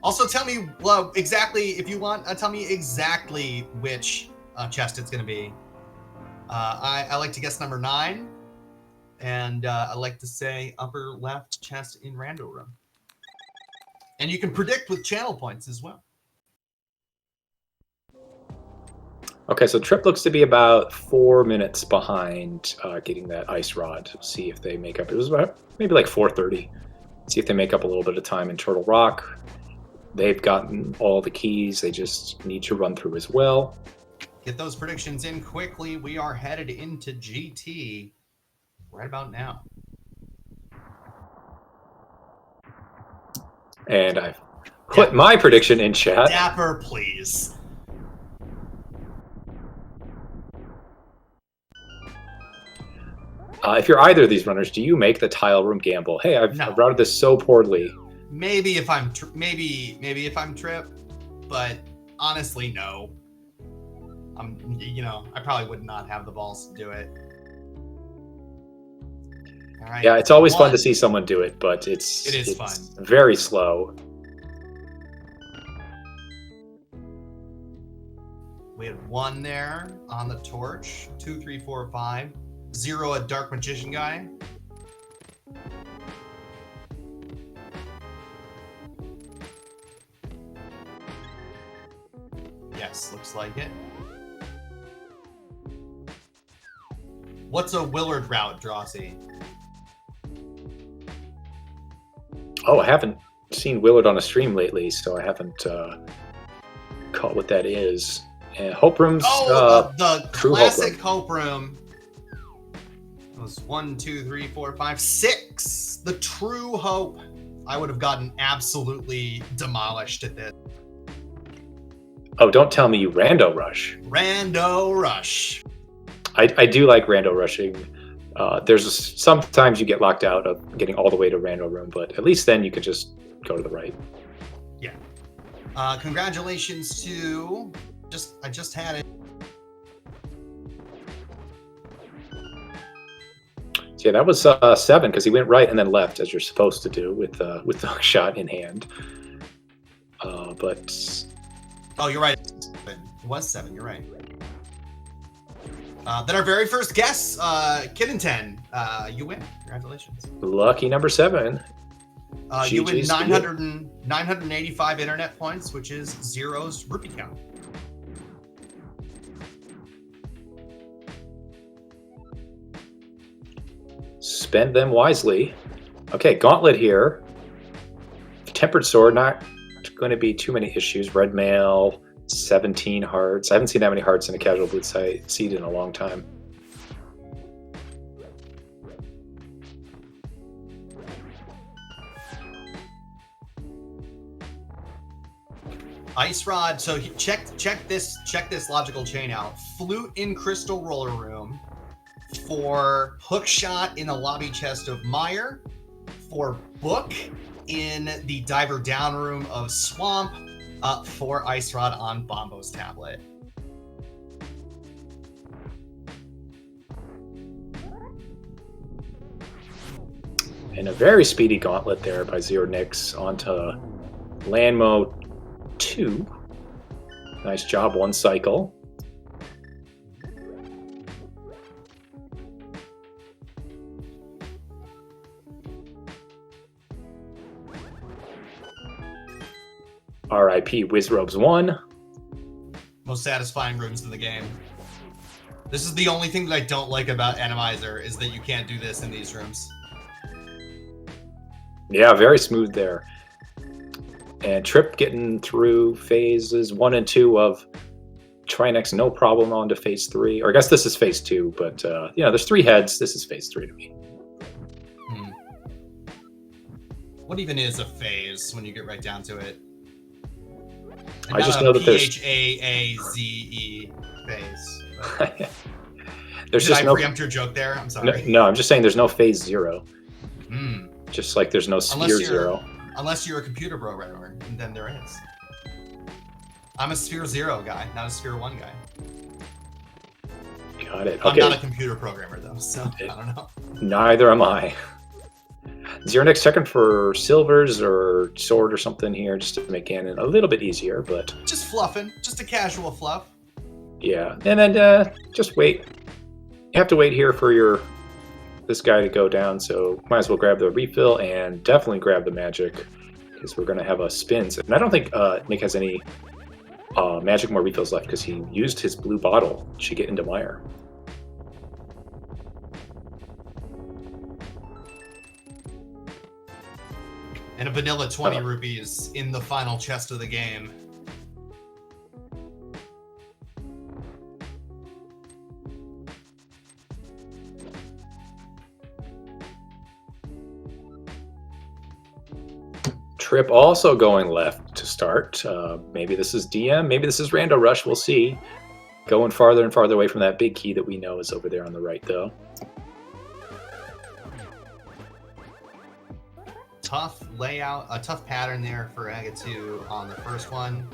Also, tell me exactly, if you want, tell me exactly which chest it's going to be. I like to guess number 9. And I like to say upper left chest in Rando Room. And you can predict with channel points as well. Okay, so Trip looks to be about 4 minutes behind getting that ice rod. We'll see if they make up. It was about maybe like 4:30. See if they make up a little bit of time in Turtle Rock. They've gotten all the keys. They just need to run through as well. Get those predictions in quickly. We are headed into GT right about now. And I've put my prediction in chat. Dapper, please. If you're either of these runners, do you make the tile room gamble? Hey, I've routed this so poorly. Maybe if I'm maybe if I'm Trip, but honestly, no. I probably would not have the balls to do it. All right. Yeah, it's always fun to see someone do it, but it's fun. Very slow. We had 1 there on the torch. 2, 3, 4, 5. 0 a dark magician guy. Yes, looks like it. What's a Willard route, Drosy? Oh, I haven't seen Willard on a stream lately, so I haven't caught what that is. And Hope Room's the True classic Hope Room. It was 1, 2, 3, 4, 5, 6. The True Hope. I would have gotten absolutely demolished at this. Oh, don't tell me you Rando Rush. Rando Rush. I do like Rando Rushing. Sometimes you get locked out of getting all the way to Rando Room, but at least then you could just go to the right. Yeah. Congratulations to I just had it. Yeah, that was 7 because he went right and then left as you're supposed to do with the hook shot in hand. But oh, you're right. It was 7. You're right. Then our very first guess, Kid and 10, you win. Congratulations. Lucky number 7. You win 985 internet points, which is Zero's rupee count. Spend them wisely. Okay, gauntlet here. Tempered sword, not going to be too many issues. Red mail, 17 hearts. I haven't seen that many hearts in a casual blue seed in a long time. Ice Rod, so check this logical chain out. Flute in Crystal Roller Room, for hook shot in the lobby chest of Mire, for book in the diver down room of Swamp, for Ice Rod on Bombo's tablet. And a very speedy gauntlet there by Zero Nix onto Landmo 2. Nice job, 1 cycle. RIP Wizrobes 1. Most satisfying rooms in the game. This is the only thing that I don't like about Randomizer, is that you can't do this in these rooms. Yeah, very smooth there. And Trip getting through phases 1 and 2 of Trinex, no problem, on to phase 3. Or I guess this is phase 2, but you know, there's 3 heads. This is phase 3 to me. What even is a phase when you get right down to it? And I just know that there's P-H-A-A-Z-E phase. There's Did just I no preempt your joke there? I'm sorry. No, I'm just saying there's no phase 0. Just like there's no sphere 0. Unless you're a computer programmer, and then there is. I'm a sphere 0 guy, not a sphere 1 guy. Got it. Okay. I'm not a computer programmer though, so I don't know. Neither am I. Zero Nix checking for silvers or sword or something here just to make Ganon a little bit easier, but just fluffing, just a casual fluff. Yeah, and then just wait. You have to wait here for this guy to go down, so might as well grab the refill and definitely grab the magic because we're going to have a spins. And I don't think Nick has any magic more refills left because he used his blue bottle to get into Mire. And a vanilla 20 rupees in the final chest of the game. Trip also going left to start. Maybe this is DM, maybe this is Rando Rush, we'll see. Going farther and farther away from that big key that we know is over there on the right, though. Tough layout, a tough pattern there for Agatu on the first one.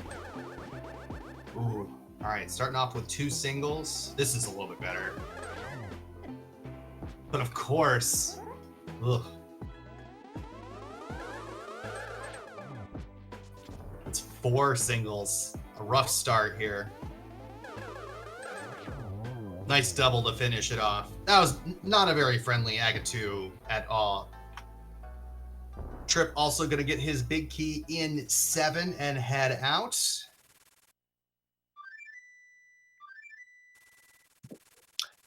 Ooh, all right, starting off with 2 singles. This is a little bit better. But of course, ugh. It's 4 singles. A rough start here. Nice double to finish it off. That was not a very friendly Agatu at all. Trip also going to get his big key in 7 and head out.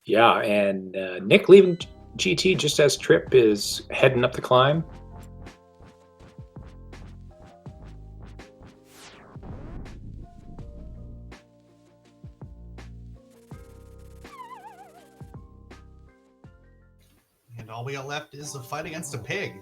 Yeah, and Nick leaving GT just as Trip is heading up the climb. And all we got left is a fight against a pig.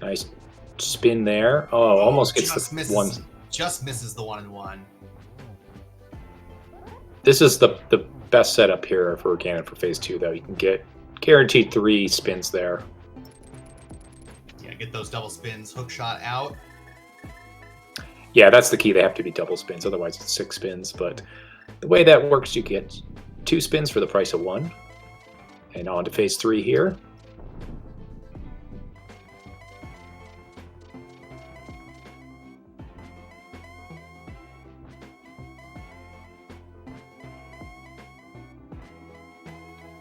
Nice spin there. Oh, almost gets the one. Just misses the 1-1. This is the best setup here for Ganon for phase 2, though. You can get guaranteed 3 spins there. Yeah, Yeah, get those double spins, hook shot out. Yeah, that's the key. They have to be double spins, otherwise it's 6 spins. But the way that works, you get 2 spins for the price of 1. And on to phase 3 here.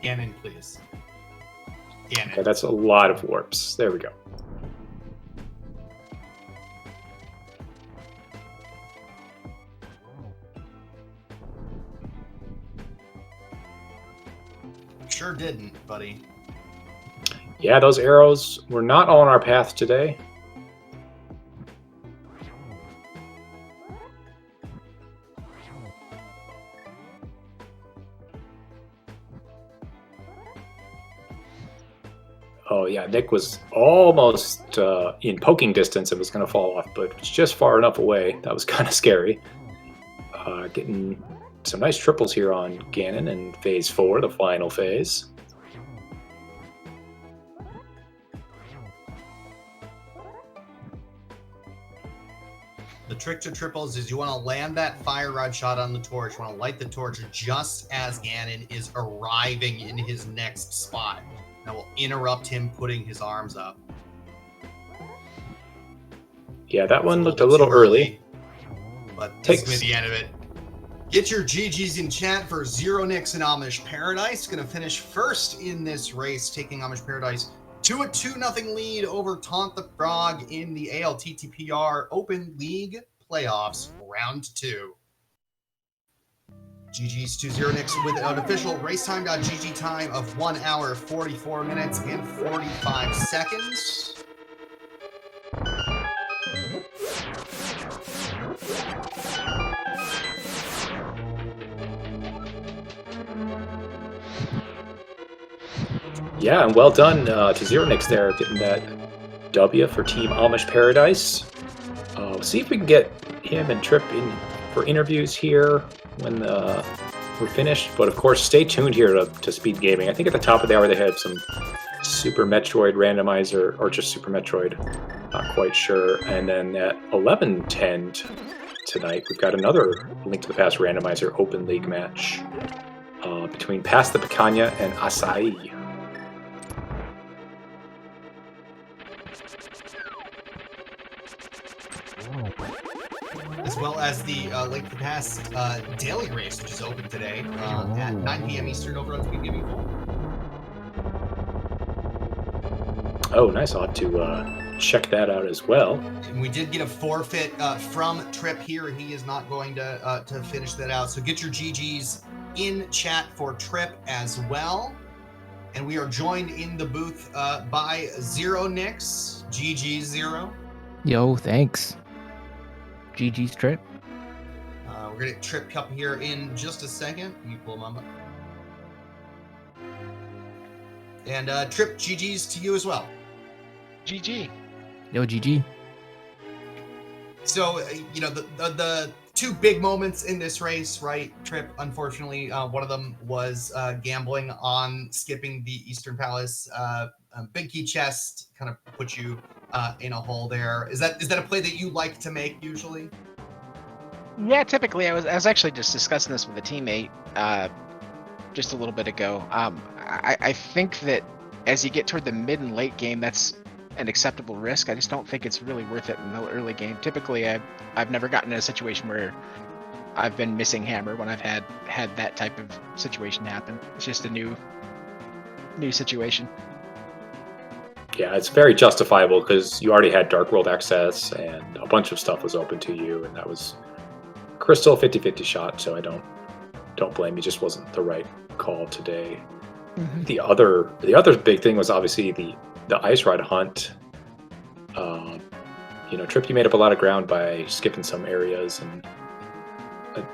Ganon, please. Ganon. Okay, that's a lot of warps. There we go. Sure didn't, buddy. Yeah, those arrows were not on our path today. Oh yeah, Nick was almost in poking distance and was going to fall off, but was just far enough away. That was kind of scary. Getting some nice triples here on Ganon in phase 4, the final phase. The trick to triples is you want to land that fire rod shot on the torch. You want to light the torch just as Ganon is arriving in his next spot. That will interrupt him putting his arms up. Yeah, that one looked a little early. But this is going to be the end of it. Get your GGs in chat for Zero Nix and Amish Paradise. Going to finish first in this race, taking Amish Paradise to a 2-0 lead over Taunt the Frog in the ALTTPR Open League Playoffs Round 2. GG's to Zero Nix with an official racetime.gg time of 1 hour, 44 minutes, and 45 seconds. Yeah, and well done to Zero Nix there, getting that W for Team Amish Paradise. We'll see if we can get him and Trip in for interviews here when we're finished. But of course, stay tuned here to Speed Gaming. I think at the top of the hour they had some Super Metroid Randomizer, or just Super Metroid, not quite sure. And then at 11:10 tonight, we've got another Link to the Past Randomizer Open League match between Pass the Picanha and Acai. As well as the Link to the Past daily race, which is open today at 9 p.m. Eastern over on SpeedGaming. Oh, nice. I'll have to check that out as well. And we did get a forfeit from Trip here. He is not going to finish that out. So get your GGs in chat for Trip as well. And we are joined in the booth by Zero Nix. GG Zero. Yo, thanks. GG's Trip. We're going to get Trip up here in just a second. Let me pull him up. And Trip, GG's to you as well. GG. Yo, GG. So, you know, the two big moments in this race, right, Trip, unfortunately, one of them was gambling on skipping the Eastern Palace. Big key chest kind of put you in a hole there. Is that a play that you like to make usually? Yeah, typically I was actually just discussing this with a teammate just a little bit ago. I think that as you get toward the mid and late game, that's an acceptable risk. I just don't think it's really worth it in the early game. Typically, I've never gotten in a situation where I've been missing hammer when I've had that type of situation happen. It's just a new situation. Yeah, it's very justifiable because you already had Dark World access and a bunch of stuff was open to you, and that was Crystal 50-50 shot, so I don't blame you. Just wasn't the right call today. Mm-hmm. The other big thing was obviously the ice rod hunt. You know, Trip, you made up a lot of ground by skipping some areas, and I'm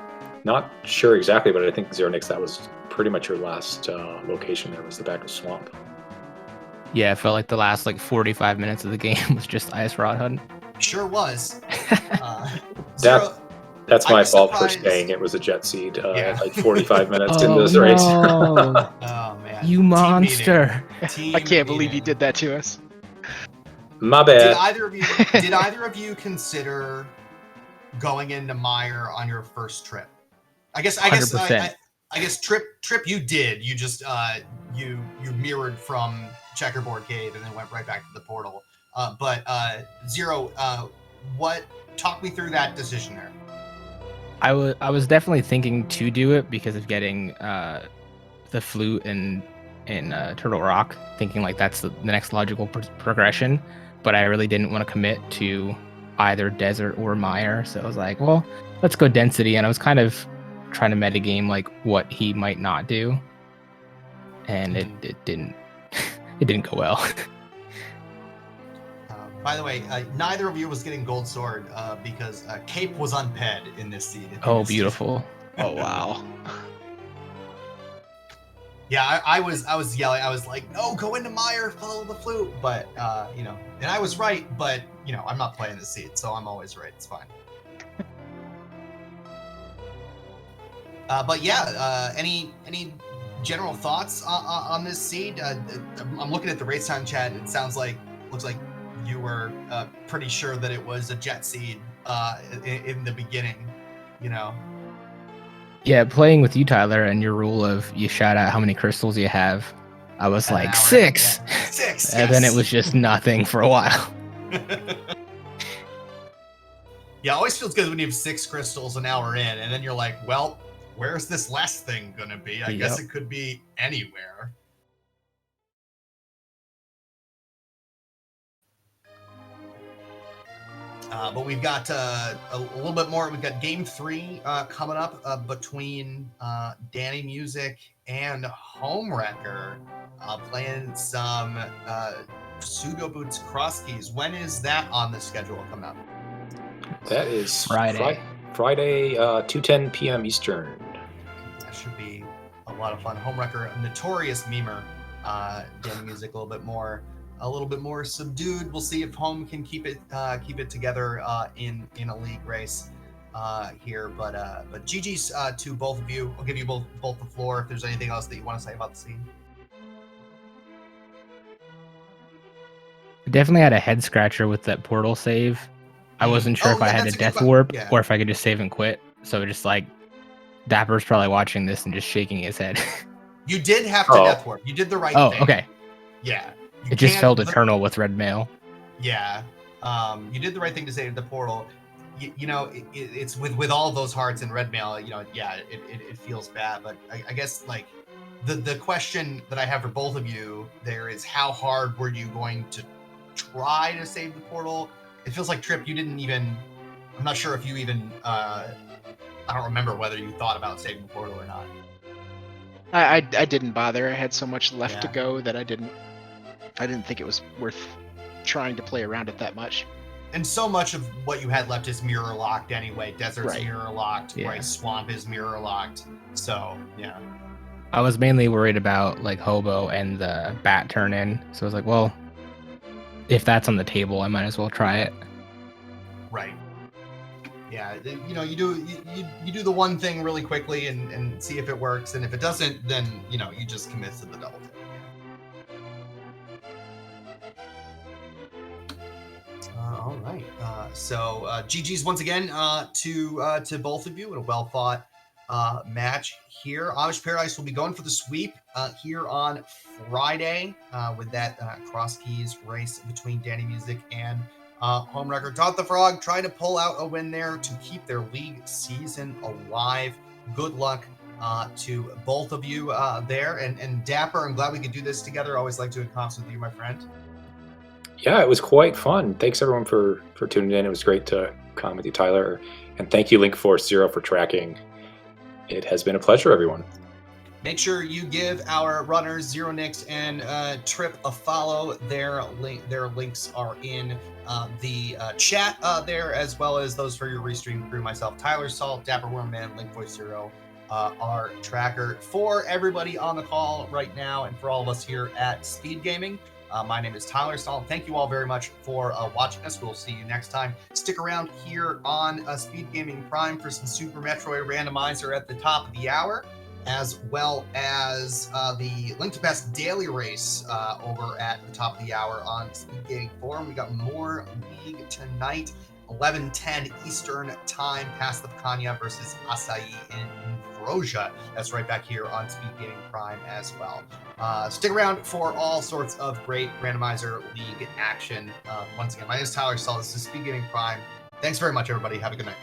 not sure exactly, but I think Zero Nix, that was pretty much your last location there, was the back of Swamp. Yeah, it felt like the last 45 minutes of the game was just ice rod hunt. Sure was. That's my fault for saying it was a jet seed at 45 minutes into this race. Oh man, you monster! I can't believe you did that to us. My Did bad. either of you consider going into Meyer on your first trip? I guess 100%. I guess trip you did. You just you mirrored from Checkerboard Cave and then went right back to the portal. But Zero, what talk me through that decision there? I was definitely thinking to do it because of getting the flute in Turtle Rock, thinking like that's the next logical progression. But I really didn't want to commit to either Desert or Mire, so I was like, well, let's go Density. And I was kind of trying to metagame like what he might not do, and it didn't it didn't go well. By the way, neither of you was getting Gold Sword because Cape was unped in this seed. Oh, beautiful. Oh wow. Yeah, I was yelling. I was like, "No, go into Meyer, follow the flute." But you know, and I was right. But you know, I'm not playing the seed, so I'm always right. It's fine. But yeah, any general thoughts on this seed? I'm looking at the race time chat. It looks like you were pretty sure that it was a jet seed in the beginning. You know. Yeah, playing with you, Tyler, and your rule of you shout out how many crystals you have, I was like, 6! Yeah. 6! And then it was just nothing for a while. Yeah, it always feels good when you have 6 crystals an hour in, and then you're like, well, where's this last thing gonna be? I guess it could be anywhere. But we've got a little bit more. We've got game 3 coming up between Danny Music and Homewrecker playing some Pseudo Boots Cross Keys. When is that on the schedule coming up? That is Friday. Friday, 2:10 p.m. Eastern. That should be a lot of fun. Homewrecker, a notorious memer. Danny Music a little bit more subdued. We'll see if Home can keep it together in a league race here. But GG's to both of you. I'll give you both the floor if there's anything else that you want to say about the scene. I definitely had a head scratcher with that portal save. I wasn't sure if I had to death warp or if I could just save and quit. So just like Dapper's probably watching this and just shaking his head. You did have to death warp. You did the right thing. Oh, okay. Yeah. It just felt eternal with red mail. Yeah. You did the right thing to save the portal. You know, it's with all those hearts in red mail, you know, yeah, it feels bad. But I guess like the question that I have for both of you there is, how hard were you going to try to save the portal? It feels like Trip, you didn't even, I'm not sure if you even, I don't remember whether you thought about saving the portal or not. I didn't bother. I had so much left to go that I didn't think it was worth trying to play around it that much. And so much of what you had left is mirror locked anyway. Desert's Right. mirror locked, right? Swamp is mirror locked. So yeah. I was mainly worried about like Hobo and the bat turn in. So I was like, well, if that's on the table, I might as well try it. Right. Yeah, you know, you do the one thing really quickly and see if it works, and if it doesn't, then you know you just commit to the double tip. All right. So GG's once again to both of you in a well fought match here. Amish Paradise will be going for the sweep here on Friday with that cross keys race between Danny Music and Homewrecker. Taunt the Frog trying to pull out a win there to keep their league season alive. Good luck to both of you there. And Dapper, I'm glad we could do this together. Always like to converse with you, my friend. Yeah, it was quite fun. Thanks everyone for tuning in. It was great to comment with you, Tyler. And thank you, Link Force Zero, for tracking. It has been a pleasure, everyone. Make sure you give our runners Zero Nix and Trip a follow. Their links are in the chat there, as well as those for your restream crew. Myself, Tyler Salt, Dapper Wormman, Link Voice Zero, our tracker. For everybody on the call right now, and for all of us here at Speed Gaming, my name is Tyler Salt. Thank you all very much for watching us. We'll see you next time. Stick around here on Speed Gaming Prime for some Super Metroid Randomizer at the top of the hour. as well as the Link to Pass daily race over at the top of the hour on SpeedGaming Forum. We got more League tonight, 11:10 Eastern Time, Pass the Picanya versus Acai in Ambrosia. That's right back here on SpeedGaming Prime as well. Stick around for all sorts of great Randomizer League action. Once again, my name is Tyler Saul. This is SpeedGaming Prime. Thanks very much, everybody. Have a good night.